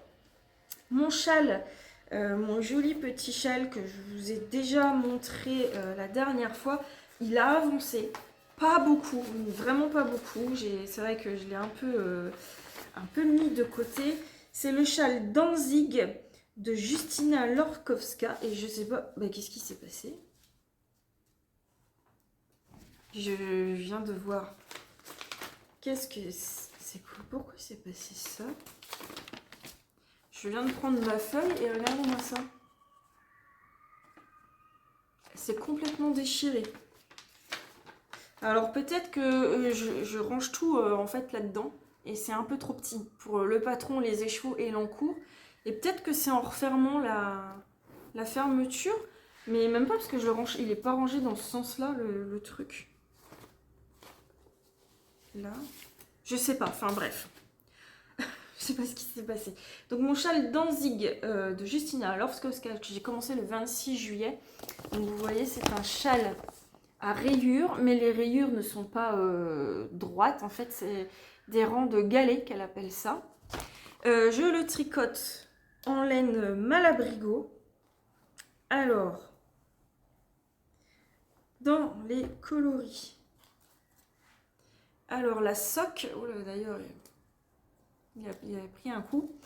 mon châle, mon joli petit châle que je vous ai déjà montré la dernière fois, il a avancé. Pas beaucoup, vraiment pas beaucoup. C'est vrai que je l'ai un peu mis de côté. C'est le châle Danzig de Justina Lorkowska. Et je sais pas, bah, qu'est-ce qui s'est passé? Je viens de voir. Qu'est-ce que c'est quoi? Pourquoi s'est passé ça? Je viens de prendre ma feuille et regardez-moi ça. C'est complètement déchiré. Alors peut-être que je range tout en fait là-dedans et c'est un peu trop petit pour le patron, les écheveaux et l'encours. Et peut-être que c'est en refermant la fermeture, mais même pas parce que je le range, il est pas rangé dans ce sens-là le truc. Là, je sais pas, enfin bref. Je sais pas ce qui s'est passé. Donc mon châle Danzig de Justina Lorkowska que j'ai commencé le 26 juillet. Donc vous voyez, c'est un châle à rayures, mais les rayures ne sont pas droites. En fait, c'est des rangs de galets qu'elle appelle ça. Je le tricote en laine Malabrigo. Alors, dans les coloris. Alors, la soque, oh là, d'ailleurs, il a pris un coup.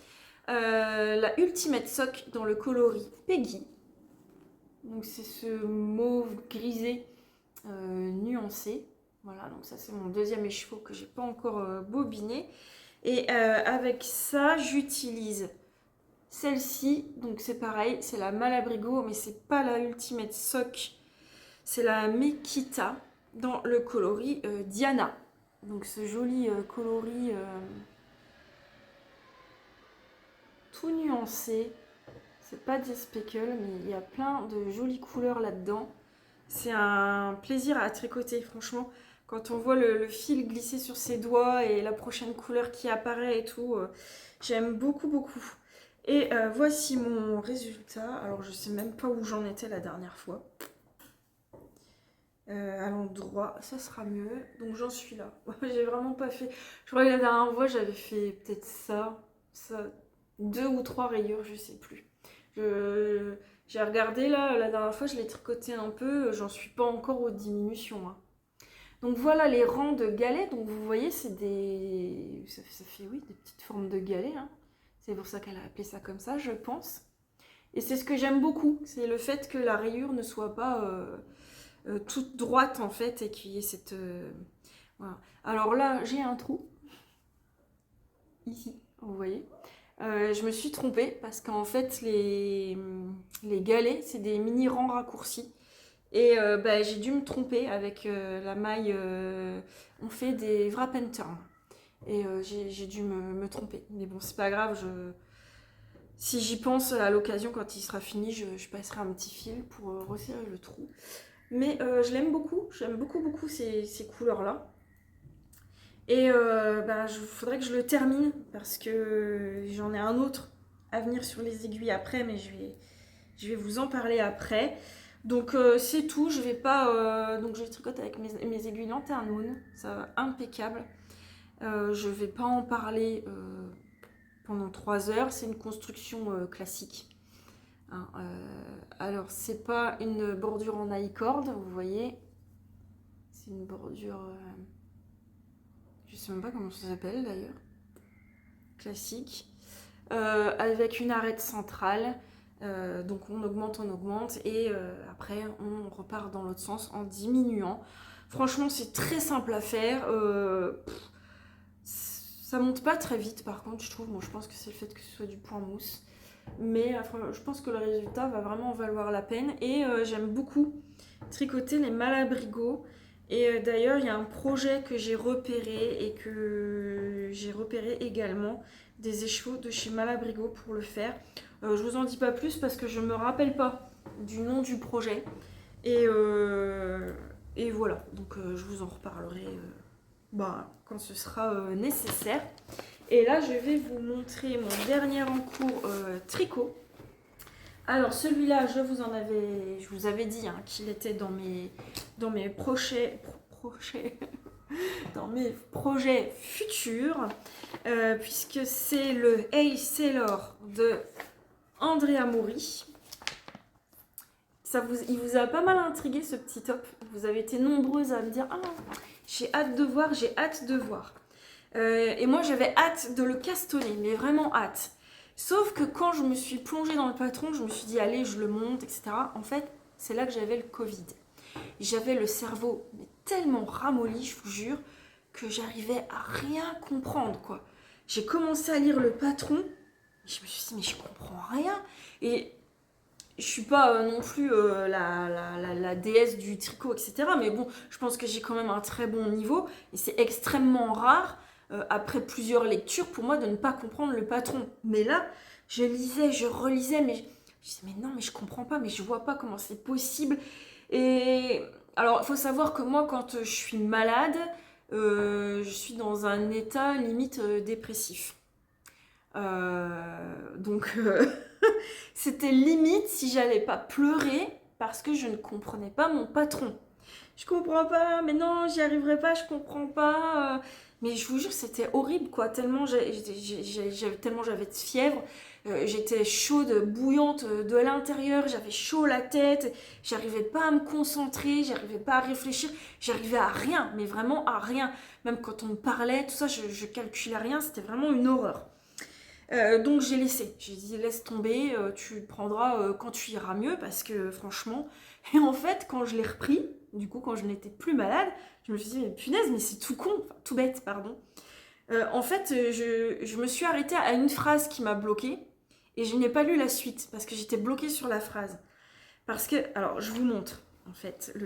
La Ultimate Sock dans le coloris Peggy. Donc, c'est ce mauve grisé nuancé. Voilà, donc ça c'est mon deuxième écheveau que j'ai pas encore bobiné. Et avec ça, j'utilise celle-ci. Donc c'est pareil, c'est la Malabrigo, mais c'est pas la Ultimate Sock. C'est la Mekita dans le coloris Diana. Donc ce joli coloris tout nuancé. C'est pas des speckles, mais il y a plein de jolies couleurs là-dedans. C'est un plaisir à tricoter, franchement. Quand on voit le fil glisser sur ses doigts et la prochaine couleur qui apparaît et tout, j'aime beaucoup. Et voici mon résultat. Alors, je sais même pas où j'en étais la dernière fois. À l'endroit, ça sera mieux. Donc, j'en suis là. J'ai vraiment pas fait... Je crois que la dernière fois, j'avais fait peut-être ça, 2 ou 3 rayures, je sais plus. J'ai regardé là, la dernière fois, je l'ai tricoté un peu, j'en suis pas encore aux diminutions, hein. Donc voilà les rangs de galets, donc vous voyez, c'est des... Ça fait, oui, des petites formes de galets, hein. C'est pour ça qu'elle a appelé ça comme ça, je pense. Et c'est ce que j'aime beaucoup, c'est le fait que la rayure ne soit pas toute droite en fait, et qu'il y ait cette... voilà. Alors là, j'ai un trou, ici, vous voyez. Je me suis trompée parce qu'en fait les galets c'est des mini rangs raccourcis Et bah, j'ai dû me tromper avec la maille. On fait des wrap and turn. Et j'ai dû me tromper. Mais bon, c'est pas grave. Si j'y pense à l'occasion, quand il sera fini, je passerai un petit fil pour resserrer le trou. Mais je l'aime beaucoup. J'aime beaucoup, beaucoup ces couleurs-là. Et bah, faudrait que je le termine parce que j'en ai un autre à venir sur les aiguilles après, mais je vais vous en parler après. Donc c'est tout, je vais pas. Donc je tricote avec mes aiguilles Lantern Moon, ça va impeccable. Je vais pas en parler pendant 3 heures, c'est une construction classique. Hein, alors c'est pas une bordure en I-cord, vous voyez, c'est une bordure. Je sais même pas comment ça s'appelle d'ailleurs. Classique. Avec une arête centrale. Donc on augmente et après on repart dans l'autre sens en diminuant. Franchement c'est très simple à faire. Ça monte pas très vite par contre je trouve. Bon, je pense que c'est le fait que ce soit du point mousse. Mais je pense que le résultat va vraiment valoir la peine. Et j'aime beaucoup tricoter les malabrigots. Et d'ailleurs, il y a un projet que j'ai repéré et que j'ai repéré également des écheveaux de chez Malabrigo pour le faire. Je vous en dis pas plus parce que je me rappelle pas du nom du projet. Et voilà, donc je vous en reparlerai quand ce sera nécessaire. Et là, je vais vous montrer mon dernier en cours tricot. Alors celui-là, je vous avais dit hein, qu'il était dans mes projets dans mes projets futurs, puisque c'est le Hey Sailor de Andrea Mori. Il vous a pas mal intrigué ce petit top. Vous avez été nombreuses à me dire ah j'ai hâte de voir. Et moi j'avais hâte de le castonner, mais vraiment hâte. Sauf que quand je me suis plongée dans le patron, je me suis dit allez je le monte, etc. En fait c'est là que j'avais le Covid. J'avais le cerveau tellement ramolli, je vous jure, que j'arrivais à rien comprendre quoi. J'ai commencé à lire le patron, je me suis dit mais je comprends rien. Et je suis pas non plus la déesse du tricot, etc. Mais bon, je pense que j'ai quand même un très bon niveau. Et c'est extrêmement rare, après plusieurs lectures, pour moi de ne pas comprendre le patron. Mais là, je lisais, je relisais, mais je disais, mais non, mais je comprends pas, mais je vois pas comment c'est possible. Et alors, il faut savoir que moi, quand je suis malade, je suis dans un état limite dépressif. Donc c'était limite si j'allais pas pleurer parce que je ne comprenais pas mon patron. Je comprends pas, mais non, j'y arriverai pas, je comprends pas. Mais je vous jure, c'était horrible quoi, tellement j'avais de fièvre, j'étais chaude, bouillante de l'intérieur, j'avais chaud la tête, j'arrivais pas à me concentrer, j'arrivais pas à réfléchir, j'arrivais à rien, mais vraiment à rien. Même quand on me parlait, tout ça, je calculais rien, c'était vraiment une horreur. Donc j'ai laissé, j'ai dit laisse tomber, tu prendras quand tu iras mieux parce que franchement, et en fait quand je l'ai repris, du coup quand je n'étais plus malade, je me suis dit mais punaise mais c'est tout con, enfin tout bête pardon. En fait je me suis arrêtée à une phrase qui m'a bloquée et je n'ai pas lu la suite parce que j'étais bloquée sur la phrase. Parce que, alors je vous montre en fait,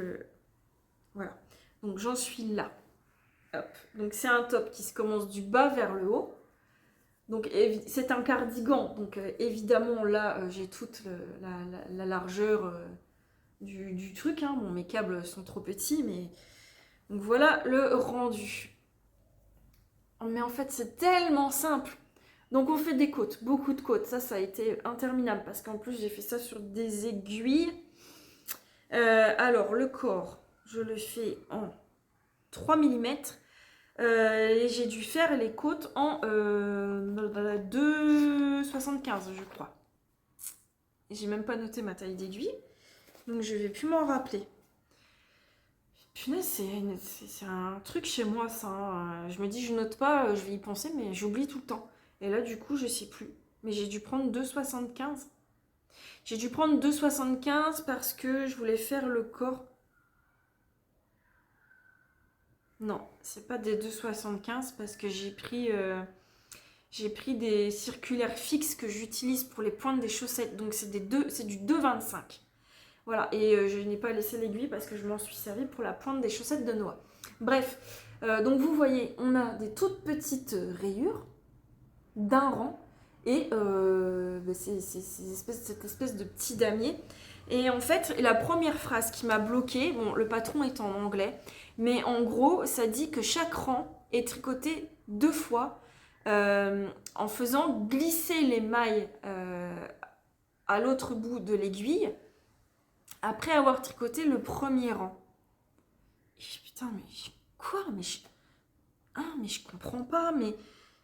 voilà, donc j'en suis là, hop, donc c'est un top qui se commence du bas vers le haut. Donc c'est un cardigan, donc évidemment là j'ai toute la largeur du truc, hein. Bon mes câbles sont trop petits, mais donc voilà le rendu. Mais en fait c'est tellement simple. Donc on fait des côtes, beaucoup de côtes, ça a été interminable parce qu'en plus j'ai fait ça sur des aiguilles. Alors le corps, je le fais en 3 mm. Et j'ai dû faire les côtes en 2,75 je crois. Et j'ai même pas noté ma taille d'aiguille, donc je vais plus m'en rappeler. Punaise, c'est un truc chez moi ça. Hein. Je me dis je note pas, je vais y penser, mais j'oublie tout le temps. Et là du coup je sais plus. Mais j'ai dû prendre 2,75. J'ai dû prendre 2,75 parce que je voulais faire le corps. Non, c'est pas des 2,75 parce que j'ai pris des circulaires fixes que j'utilise pour les pointes des chaussettes. Donc c'est du 2,25. Voilà, et je n'ai pas laissé l'aiguille parce que je m'en suis servi pour la pointe des chaussettes de Noah. Bref, donc vous voyez, on a des toutes petites rayures d'un rang et c'est cette espèce de petit damier. Et en fait, la première phrase qui m'a bloquée, bon, le patron est en anglais, mais en gros, ça dit que chaque rang est tricoté 2 fois en faisant glisser les mailles à l'autre bout de l'aiguille après avoir tricoté le premier rang. Et putain, mais quoi? Mais je comprends pas, mais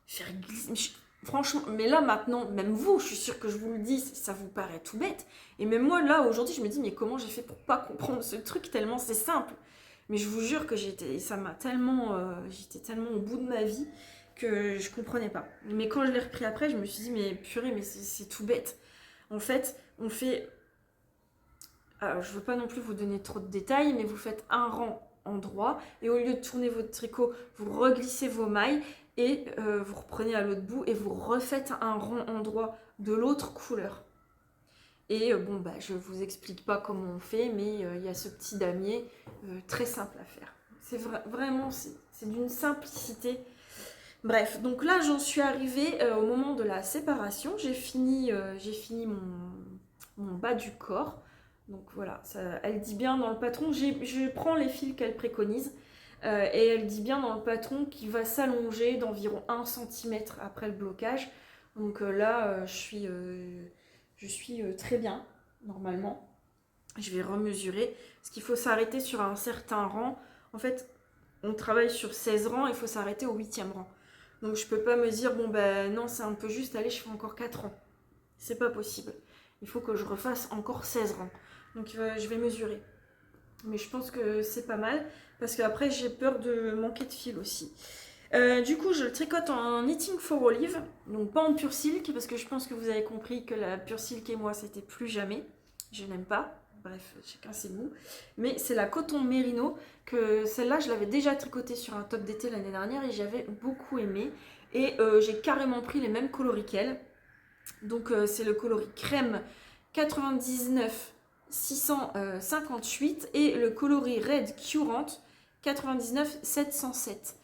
faire glisser. Franchement, mais là maintenant, même vous, je suis sûre que je vous le dis, ça vous paraît tout bête. Et même moi, là, aujourd'hui, je me dis, mais comment j'ai fait pour pas comprendre ce truc tellement c'est simple. Mais je vous jure que j'étais tellement au bout de ma vie que je comprenais pas. Mais quand je l'ai repris après, je me suis dit, mais purée, mais c'est tout bête. En fait, on fait... Alors, je veux pas non plus vous donner trop de détails, mais vous faites un rang en droit et au lieu de tourner votre tricot, vous reglissez vos mailles et vous reprenez à l'autre bout et vous refaites un rang en droit de l'autre couleur. Et bon, bah, je vous explique pas comment on fait, mais il y a ce petit damier très simple à faire. C'est vraiment, c'est d'une simplicité. Bref, donc là, j'en suis arrivée au moment de la séparation. J'ai fini mon bas du corps. Donc voilà, ça, elle dit bien dans le patron, je prends les fils qu'elle préconise. Et elle dit bien dans le patron qu'il va s'allonger d'environ 1 cm après le blocage. Donc là, je suis très bien, normalement. Je vais remesurer. Parce qu'il faut s'arrêter sur un certain rang. En fait, on travaille sur 16 rangs, il faut s'arrêter au 8e rang. Donc je peux pas me dire, bon ben non, c'est un peu juste, allez, je fais encore 4 rangs. C'est pas possible. Il faut que je refasse encore 16 rangs. Donc je vais mesurer. Mais je pense que c'est pas mal. Parce qu'après, j'ai peur de manquer de fil aussi. Du coup, je le tricote en Knitting for Olive. Donc pas en pure silk. Parce que je pense que vous avez compris que la pure silk et moi, c'était plus jamais. Je n'aime pas. Bref, chacun ses goûts. Mais c'est la coton mérino. Que celle-là, je l'avais déjà tricotée sur un top d'été l'année dernière. Et j'avais beaucoup aimé. Et j'ai carrément pris les mêmes coloris qu'elle. Donc c'est le coloris crème 99 658 et le coloris Red Current 99 707.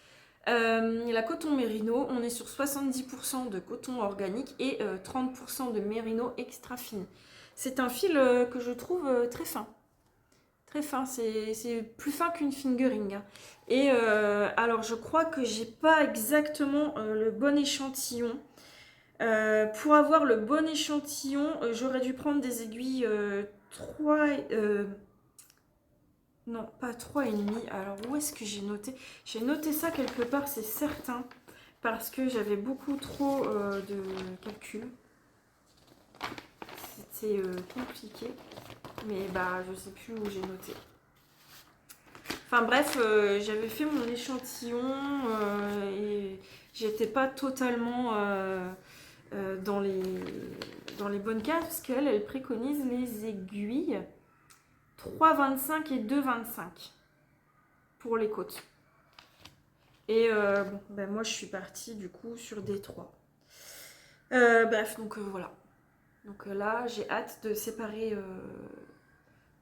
La coton mérino, on est sur 70% de coton organique et 30% de mérino extra fine. C'est un fil que je trouve très fin. Très fin, c'est plus fin qu'une fingering. Et alors je crois que j'ai pas exactement le bon échantillon. Pour avoir le bon échantillon, j'aurais dû prendre des aiguilles 3... non, pas 3,5. Alors, où est-ce que j'ai noté? J'ai noté ça quelque part, c'est certain. Parce que j'avais beaucoup trop de calculs. C'était compliqué. Mais bah, je sais plus où j'ai noté. Enfin bref, j'avais fait mon échantillon et j'étais pas totalement... dans les bonnes cases, parce qu'elle, elle préconise les aiguilles 3,25 et 2,25 pour les côtes. Et bon, ben moi je suis partie du coup sur des 3. Bref, donc voilà. Donc là, j'ai hâte de séparer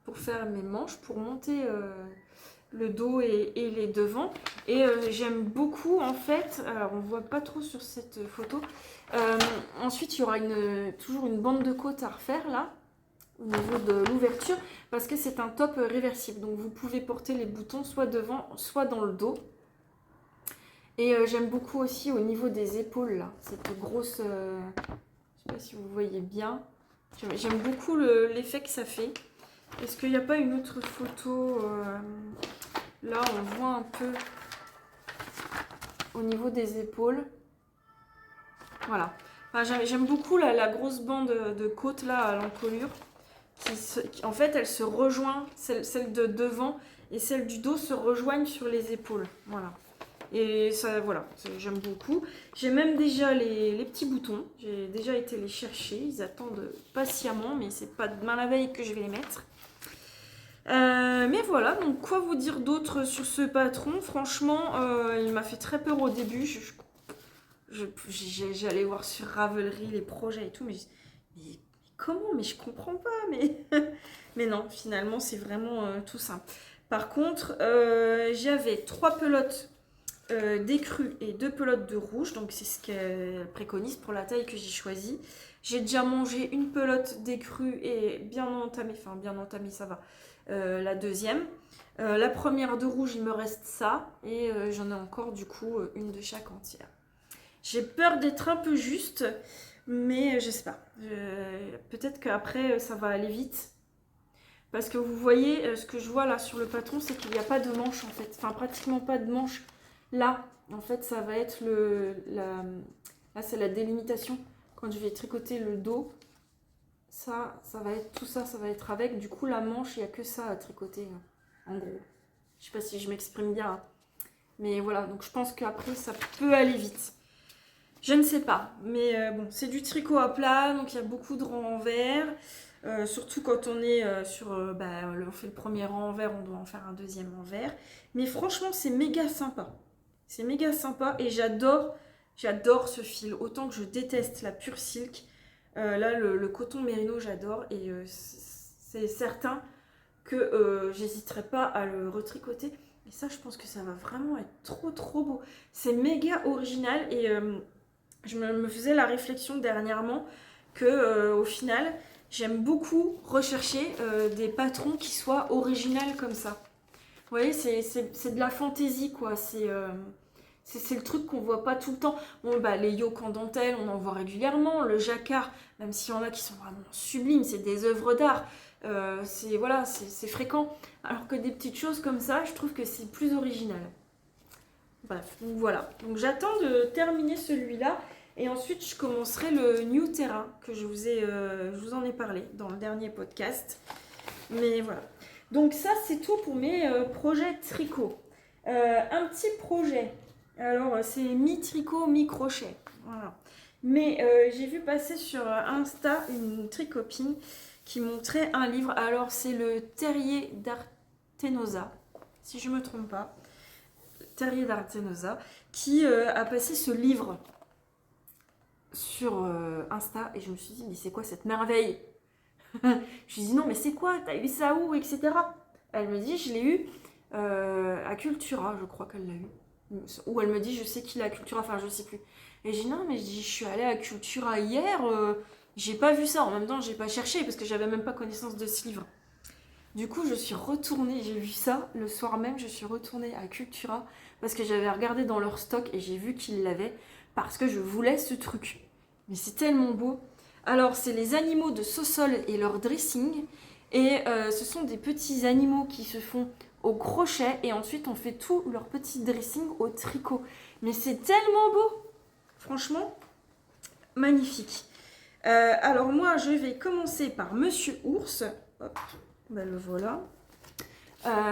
pour faire mes manches, pour monter le dos et les devants. Et j'aime beaucoup en fait, alors on voit pas trop sur cette photo, ensuite il y aura toujours une bande de côte à refaire là au niveau de l'ouverture parce que c'est un top réversible, donc vous pouvez porter les boutons soit devant soit dans le dos. Et j'aime beaucoup aussi au niveau des épaules là, cette grosse, je sais pas si vous voyez bien, j'aime beaucoup l'effet que ça fait. Est-ce qu'il n'y a pas une autre photo là on voit un peu au niveau des épaules. Voilà. Enfin, j'aime beaucoup la grosse bande de côte là à l'encolure. En fait, elle se rejoint, celle de devant et celle du dos se rejoignent sur les épaules. Voilà. Et ça, voilà, j'aime beaucoup. J'ai même déjà les petits boutons. J'ai déjà été les chercher. Ils attendent patiemment, mais c'est pas demain la veille que je vais les mettre. Mais voilà, donc quoi vous dire d'autre sur ce patron? Franchement, il m'a fait très peur au début. J'allais voir sur Ravelry les projets et tout, mais comment, mais je comprends pas, mais... mais non, finalement, c'est vraiment tout simple. Par contre, j'avais 3 pelotes d'écru et 2 pelotes de rouge, donc c'est ce qu'elle préconise pour la taille que j'ai choisie. J'ai déjà mangé une pelote d'écru et bien entamée, enfin bien entamée, ça va, la deuxième. La première de rouge, il me reste ça, et j'en ai encore du coup une de chaque entière. J'ai peur d'être un peu juste, mais je sais pas. Peut-être qu'après ça va aller vite. Parce que vous voyez, ce que je vois là sur le patron, c'est qu'il n'y a pas de manche en fait. Enfin, pratiquement pas de manche là. En fait, ça va être là, c'est la délimitation. Quand je vais tricoter le dos, ça va être tout ça, ça va être avec. Du coup, la manche, il n'y a que ça à tricoter, en gros. Je sais pas si je m'exprime bien, hein. Mais voilà, donc je pense qu'après, ça peut aller vite. Je ne sais pas, mais bon, c'est du tricot à plat, donc il y a beaucoup de rangs en vert. Surtout quand on est on fait le premier rang en vert, on doit en faire un deuxième en vert. Mais franchement, c'est méga sympa. C'est méga sympa et j'adore ce fil. Autant que je déteste la pure silk. Là, le coton mérino, j'adore. Et c'est certain que j'hésiterai pas à le retricoter. Et ça, je pense que ça va vraiment être trop trop beau. C'est méga original et je me faisais la réflexion dernièrement que au final, j'aime beaucoup rechercher des patrons qui soient originaux comme ça. Vous voyez, c'est de la fantaisie, quoi. C'est le truc qu'on voit pas tout le temps. Bon, bah, les yoke en dentelle, on en voit régulièrement. Le jacquard, même s'il y en a qui sont vraiment sublimes, c'est des œuvres d'art. C'est fréquent. Alors que des petites choses comme ça, je trouve que c'est plus original. Bref, donc voilà. Donc j'attends de terminer celui-là. Et ensuite, je commencerai le New Terrain que je vous en ai parlé dans le dernier podcast. Mais voilà. Donc ça, c'est tout pour mes projets tricot. Un petit projet. Alors, c'est mi-tricot, mi-crochet. Voilà. Mais j'ai vu passer sur Insta une tricopine qui montrait un livre. Alors, c'est le Terrier d'Artenosa, si je ne me trompe pas. Terrier d'Artenosa, qui a passé ce livre sur Insta. Et je me suis dit, mais c'est quoi cette merveille? Je lui ai dit, non, mais c'est quoi? T'as eu ça où? Etc. Elle me dit, je l'ai eu à Cultura, je crois qu'elle l'a eu. Ou elle me dit, je sais qu'il est à Cultura, enfin, je sais plus. Et j'ai dit, non, mais je suis allée à Cultura hier, j'ai pas vu ça. En même temps, j'ai pas cherché parce que j'avais même pas connaissance de ce livre. Du coup, je suis retournée, j'ai vu ça le soir même, je suis retournée à Cultura parce que j'avais regardé dans leur stock et j'ai vu qu'ils l'avaient parce que je voulais ce truc. Mais c'est tellement beau. Alors, c'est les animaux de Sossol et leur dressing. Et ce sont des petits animaux qui se font au crochet et ensuite on fait tout leur petit dressing au tricot. Mais c'est tellement beau. Franchement, magnifique. Alors moi, je vais commencer par Monsieur Ours. Hop, ben le voilà.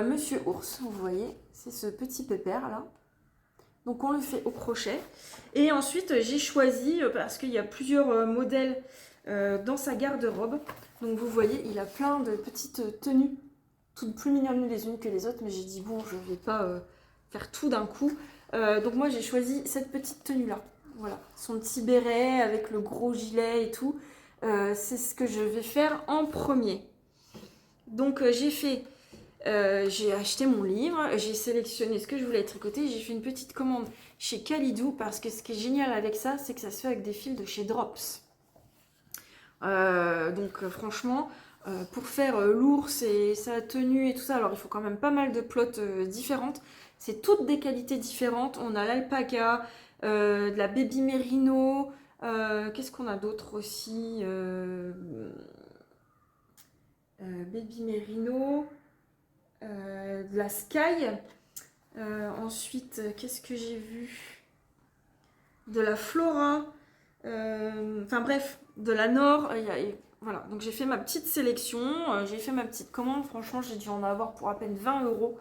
Monsieur Ours, vous voyez, c'est ce petit pépère là. Donc on le fait au crochet. Et ensuite, j'ai choisi, parce qu'il y a plusieurs modèles dans sa garde-robe. Donc vous voyez, il a plein de petites tenues, toutes plus mignonnes les unes que les autres. Mais j'ai dit, bon, je ne vais pas faire tout d'un coup. Donc moi, j'ai choisi cette petite tenue-là. Voilà, son petit béret avec le gros gilet et tout. C'est ce que je vais faire en premier. Donc j'ai acheté mon livre, j'ai sélectionné ce que je voulais tricoter, j'ai fait une petite commande chez Kalidou parce que ce qui est génial avec ça, c'est que ça se fait avec des fils de chez Drops. Franchement, pour faire l'ours et sa tenue et tout ça, alors il faut quand même pas mal de plots différentes. C'est toutes des qualités différentes. On a l'alpaca, de la baby merino, qu'est-ce qu'on a d'autre aussi? Baby merino. De la Sky. Ensuite, qu'est-ce que j'ai vu? De la Flora. Enfin bref, de la Nord. Voilà, donc j'ai fait ma petite sélection. J'ai fait ma petite commande. Franchement, j'ai dû en avoir pour à peine 20 euros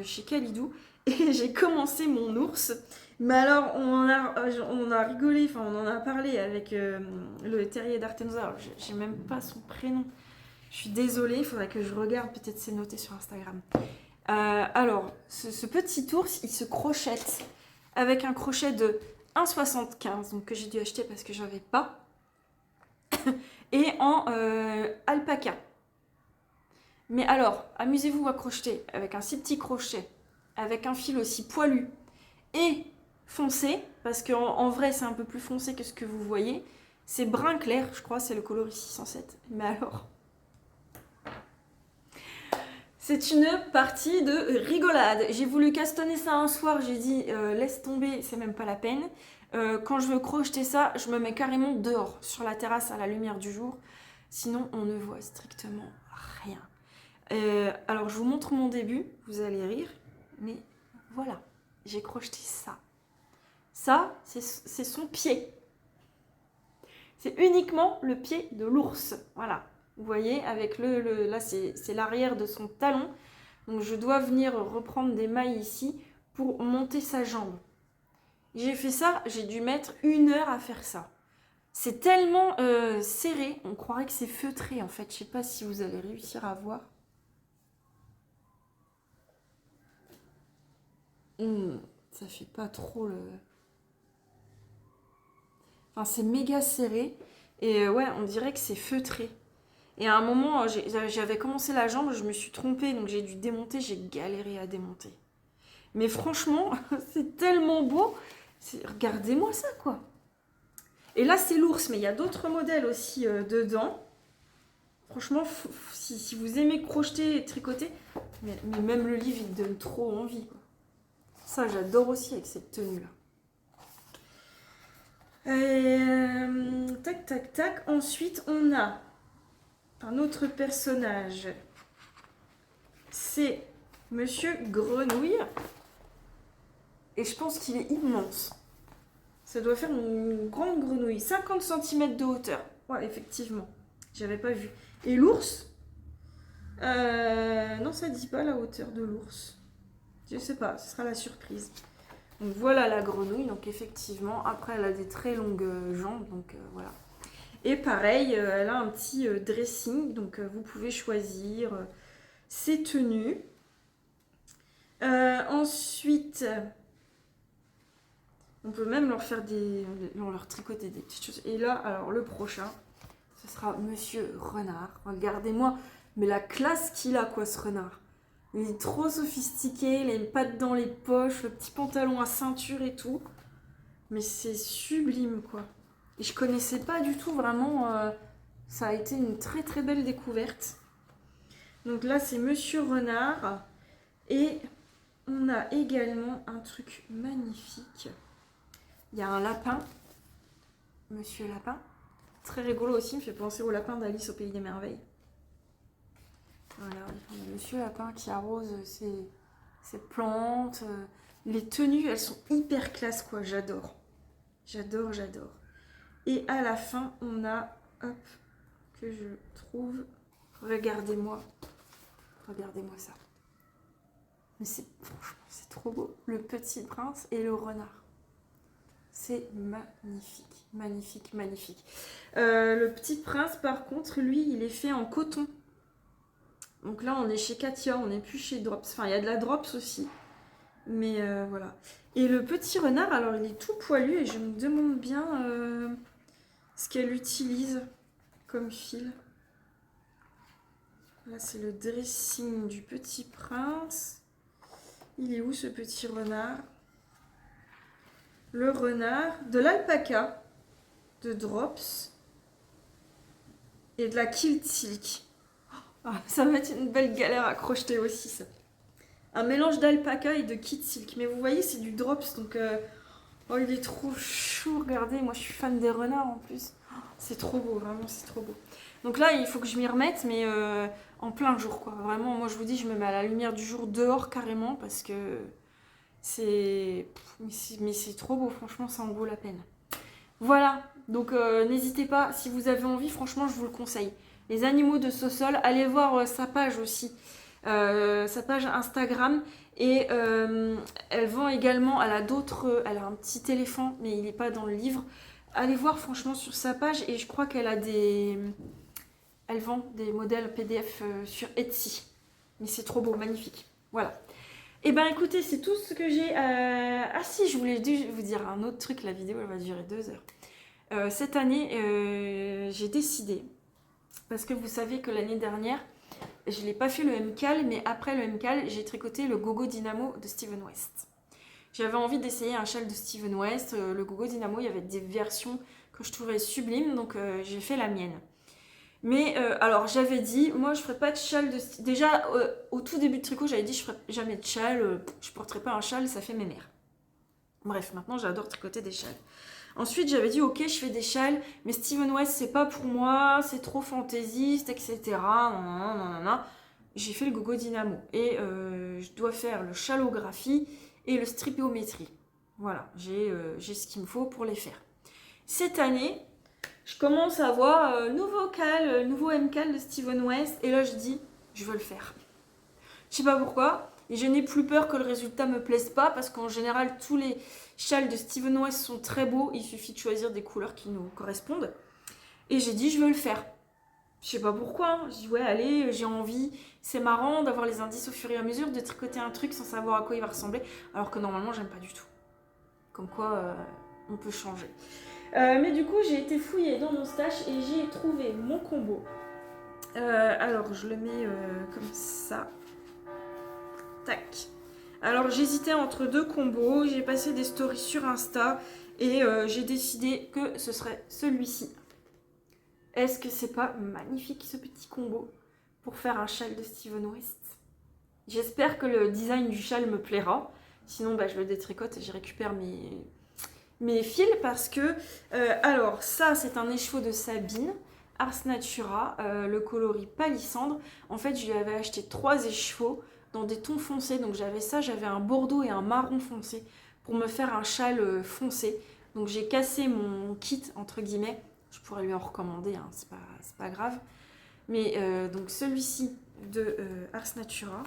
chez Kalidou. Et j'ai commencé mon ours. Mais alors, on a rigolé, enfin on en a parlé avec le terrier d'Artenosa. Alors, j'ai même pas son prénom. Je suis désolée, il faudrait que je regarde, peut-être c'est noté sur Instagram. Alors, ce petit ours, il se crochette avec un crochet de 1,75, donc que j'ai dû acheter parce que j'avais pas. et en alpaca. Mais alors, amusez-vous à crocheter avec un si petit crochet, avec un fil aussi poilu et foncé, parce qu'en vrai c'est un peu plus foncé que ce que vous voyez. C'est brun clair, je crois, c'est le coloris 607. Mais alors, c'est une partie de rigolade. J'ai voulu castonner ça un soir, j'ai dit laisse tomber, c'est même pas la peine. Quand je veux crocheter ça, je me mets carrément dehors, sur la terrasse à la lumière du jour. Sinon, on ne voit strictement rien. Alors, je vous montre mon début, vous allez rire, mais voilà, j'ai crocheté ça. Ça, c'est son pied. C'est uniquement le pied de l'ours, voilà. Vous voyez, avec là, c'est l'arrière de son talon. Donc, je dois venir reprendre des mailles ici pour monter sa jambe. J'ai fait ça, j'ai dû mettre 1 heure à faire ça. C'est tellement serré, on croirait que c'est feutré en fait. Je sais pas si vous allez réussir à voir. Ça fait pas trop le... Enfin, c'est méga serré. Et ouais, on dirait que c'est feutré. Et à un moment, j'avais commencé la jambe, je me suis trompée, donc j'ai dû démonter, j'ai galéré à démonter. Mais franchement, c'est tellement beau. Regardez-moi ça, quoi. Et là, c'est l'ours, mais il y a d'autres modèles aussi dedans. Franchement, si vous aimez crocheter et tricoter, mais même le livre, il donne trop envie, quoi. Ça, j'adore aussi avec cette tenue-là. Tac, tac, tac. Ensuite, on a un autre personnage. C'est Monsieur Grenouille. Et je pense qu'il est immense. Ça doit faire une grande grenouille. 50 cm de hauteur. Ouais, effectivement. J'avais pas vu. Et l'ours non, ça dit pas la hauteur de l'ours. Je sais pas, ce sera la surprise. Donc voilà la grenouille. Donc effectivement, après elle a des très longues jambes. Donc voilà. Et pareil, elle a un petit dressing. Donc vous pouvez choisir ses tenues. Ensuite, on peut même leur faire leur tricoter des petites choses. Et là, alors le prochain, ce sera Monsieur Renard. Regardez-moi, mais la classe qu'il a, quoi, ce renard. Il est trop sophistiqué, il a une patte dans les poches, le petit pantalon à ceinture et tout. Mais c'est sublime, quoi. Et je connaissais pas du tout, vraiment, ça a été une très très belle découverte. Donc là, c'est Monsieur Renard. Et on a également un truc magnifique. Il y a un lapin, Monsieur Lapin. Très rigolo aussi, il me fait penser au lapin d'Alice au Pays des Merveilles. Voilà, Monsieur Lapin qui arrose ses plantes. Les tenues, elles sont hyper classe, quoi. J'adore. J'adore, j'adore. Et à la fin, on a, hop, que je trouve, regardez-moi ça. Mais franchement, c'est trop beau. Le Petit Prince et le renard. C'est magnifique, magnifique, magnifique. Le Petit Prince, par contre, lui, il est fait en coton. Donc là, on est chez Katia, on n'est plus chez Drops. Enfin, il y a de la Drops aussi. Mais voilà. Et le Petit Renard, alors il est tout poilu et je me demande bien ce qu'elle utilise comme fil. Là, c'est le dressing du Petit Prince. Il est où ce Petit Renard? Le renard, de l'alpaca, de Drops et de la Kilt Silk. Ah, ça va être une belle galère à crocheter aussi, ça. Un mélange d'alpaca et de Kilt Silk. Mais vous voyez, c'est du Drops, donc... Oh, il est trop chou, regardez. Moi, je suis fan des renards, en plus. Oh, c'est trop beau, vraiment, c'est trop beau. Donc là, il faut que je m'y remette, mais en plein jour, quoi. Vraiment, moi, je vous dis, je me mets à la lumière du jour dehors, carrément, parce que... Mais c'est trop beau, franchement, ça en vaut la peine. Voilà, donc n'hésitez pas, si vous avez envie, franchement, je vous le conseille. Les animaux de Saussol, allez voir sa page aussi, sa page Instagram. Et elle vend également, elle a un petit éléphant, mais il n'est pas dans le livre. Allez voir franchement sur sa page, et je crois qu'elle elle vend des modèles PDF sur Etsy. Mais c'est trop beau, magnifique. Voilà. Et ben écoutez, c'est tout ce que j'ai. Ah si, je voulais vous dire un autre truc, la vidéo elle va durer 2 heures. Cette année, j'ai décidé, parce que vous savez que l'année dernière, je n'ai pas fait le MCAL, mais après le MCAL, j'ai tricoté le Gogo Dynamo de Steven West. J'avais envie d'essayer un châle de Steven West. Le Gogo Dynamo, il y avait des versions que je trouvais sublimes, donc j'ai fait la mienne. Mais alors j'avais dit, moi je ferais pas de châle de... Déjà au tout début de tricot, j'avais dit je ferais jamais de châle, je porterais pas un châle, ça fait mes mères. Bref, maintenant j'adore tricoter des châles. Ensuite j'avais dit ok je fais des châles, mais Steven West c'est pas pour moi, c'est trop fantaisiste, etc. Nanana. J'ai fait le Gogo Dynamo et je dois faire le chalographie et le stripéométrie. Voilà, j'ai ce qu'il me faut pour les faire. Cette année, je commence à voir nouveau MCAL de Steven West et là je dis je veux le faire. Je sais pas pourquoi et je n'ai plus peur que le résultat me plaise pas parce qu'en général tous les châles de Steven West sont très beaux, il suffit de choisir des couleurs qui nous correspondent et j'ai dit je veux le faire. Je sais pas pourquoi, hein. Je dis ouais allez j'ai envie, c'est marrant d'avoir les indices au fur et à mesure, de tricoter un truc sans savoir à quoi il va ressembler alors que normalement j'aime pas du tout. Comme quoi on peut changer. Mais du coup, j'ai été fouiller dans mon stash et j'ai trouvé mon combo. Alors, je le mets comme ça. Tac. Alors, j'hésitais entre deux combos. J'ai passé des stories sur Insta et j'ai décidé que ce serait celui-ci. Est-ce que c'est pas magnifique ce petit combo pour faire un châle de Steven West? J'espère que le design du châle me plaira. Sinon, bah, je le détricote et je récupère mes fils parce que alors ça c'est un écheveau de Sabine Ars Natura, le coloris palissandre. En fait je lui avais acheté 3 écheveaux dans des tons foncés, donc j'avais ça, j'avais un bordeaux et un marron foncé pour me faire un châle foncé. Donc j'ai cassé mon kit entre guillemets, je pourrais lui en recommander, hein, c'est pas grave, mais donc celui-ci de Ars Natura,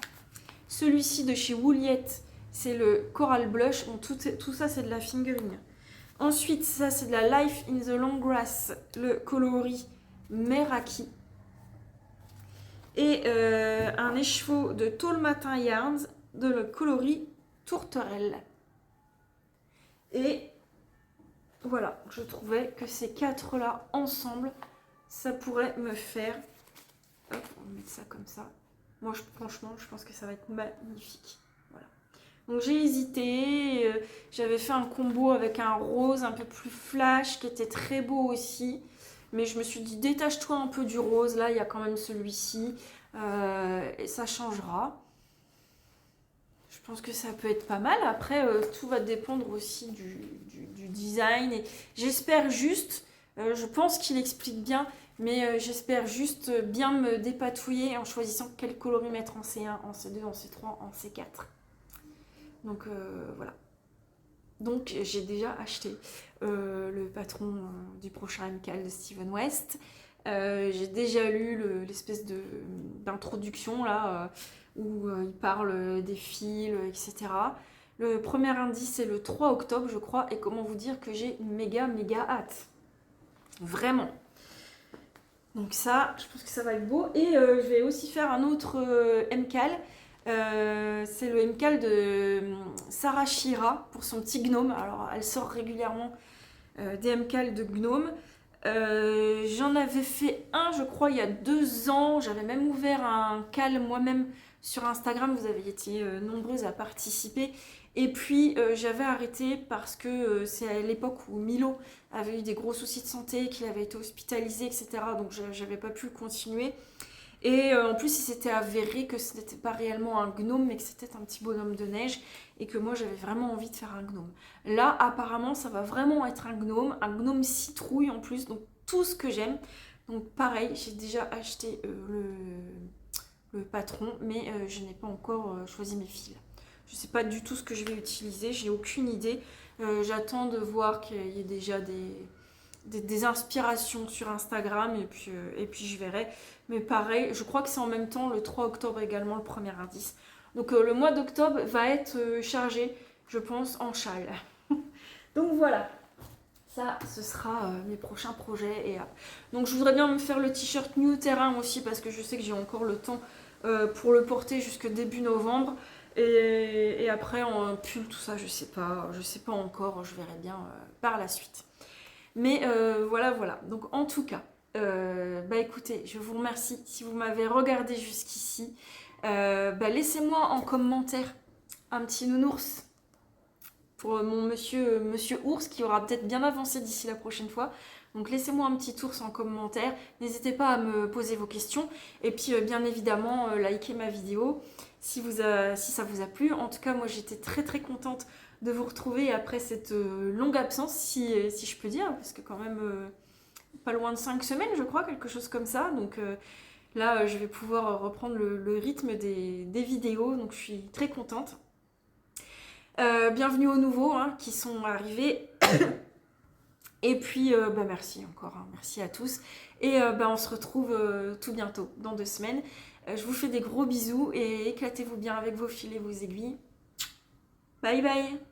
celui-ci de chez Wouliette c'est le Coral Blush. Bon, tout ça c'est de la fingering. Ensuite, ça c'est de la Life in the Long Grass, le coloris Meraki. Et un écheveau de Tall Matin Yarns, de le coloris Tourterelle. Et voilà, je trouvais que ces 4-là ensemble, ça pourrait me faire... Hop, on va mettre ça comme ça. Moi, franchement, je pense que ça va être magnifique. Voilà. Donc j'ai hésité, j'avais fait un combo avec un rose un peu plus flash qui était très beau aussi, mais je me suis dit détache-toi un peu du rose, là il y a quand même celui-ci, et ça changera. Je pense que ça peut être pas mal, après tout va dépendre aussi du design, et j'espère juste, je pense qu'il explique bien, mais j'espère juste bien me dépatouiller en choisissant quel coloris mettre en C1, en C2, en C3, en C4. Donc voilà. Donc j'ai déjà acheté le patron du prochain MCAL de Steven West. J'ai déjà lu l'espèce d'introduction là où il parle des fils, etc. Le premier indice c'est le 3 octobre je crois. Et comment vous dire que j'ai méga hâte. Vraiment. Donc ça, je pense que ça va être beau. Et je vais aussi faire un autre MCAL. C'est le MCAL de Sarah Shira pour son petit gnome. Alors elle sort régulièrement des MCAL de gnome. J'en avais fait un je crois il y a 2 ans. J'avais même ouvert un cal moi-même sur Instagram. Vous avez été nombreuses à participer. Et puis j'avais arrêté parce que c'est à l'époque où Milo avait eu des gros soucis de santé, qu'il avait été hospitalisé, etc. Donc j'avais pas pu le continuer. Et en plus, il s'était avéré que ce n'était pas réellement un gnome, mais que c'était un petit bonhomme de neige, et que moi, j'avais vraiment envie de faire un gnome. Là, apparemment, ça va vraiment être un gnome citrouille en plus, donc tout ce que j'aime. Donc pareil, j'ai déjà acheté le patron, mais je n'ai pas encore choisi mes fils. Je ne sais pas du tout ce que je vais utiliser, j'ai aucune idée. J'attends de voir qu'il y ait déjà des inspirations sur Instagram et puis je verrai. Mais pareil, je crois que c'est en même temps le 3 octobre également le premier indice. Donc le mois d'octobre va être chargé, je pense, en châle. Donc voilà, ça ce sera mes prochains projets. Donc je voudrais bien me faire le t-shirt New Terrain aussi parce que je sais que j'ai encore le temps pour le porter jusque début novembre. Et après en pull, tout ça, je sais pas encore, je verrai bien par la suite. Mais voilà, voilà. Donc en tout cas, bah écoutez, je vous remercie si vous m'avez regardé jusqu'ici. Bah laissez-moi en commentaire un petit nounours pour mon monsieur ours qui aura peut-être bien avancé d'ici la prochaine fois. Donc laissez-moi un petit ours en commentaire. N'hésitez pas à me poser vos questions. Et puis bien évidemment, likez ma vidéo si ça vous a plu. En tout cas, moi j'étais très très contente de vous retrouver après cette longue absence, si je peux dire, parce que quand même pas loin de 5 semaines, je crois, quelque chose comme ça. Donc là, je vais pouvoir reprendre le rythme des vidéos. Donc je suis très contente. Bienvenue aux nouveaux hein, qui sont arrivés. Et puis, bah merci encore, hein, merci à tous. Et bah, on se retrouve tout bientôt, dans 2 semaines. Je vous fais des gros bisous et éclatez-vous bien avec vos fils et vos aiguilles. Bye bye!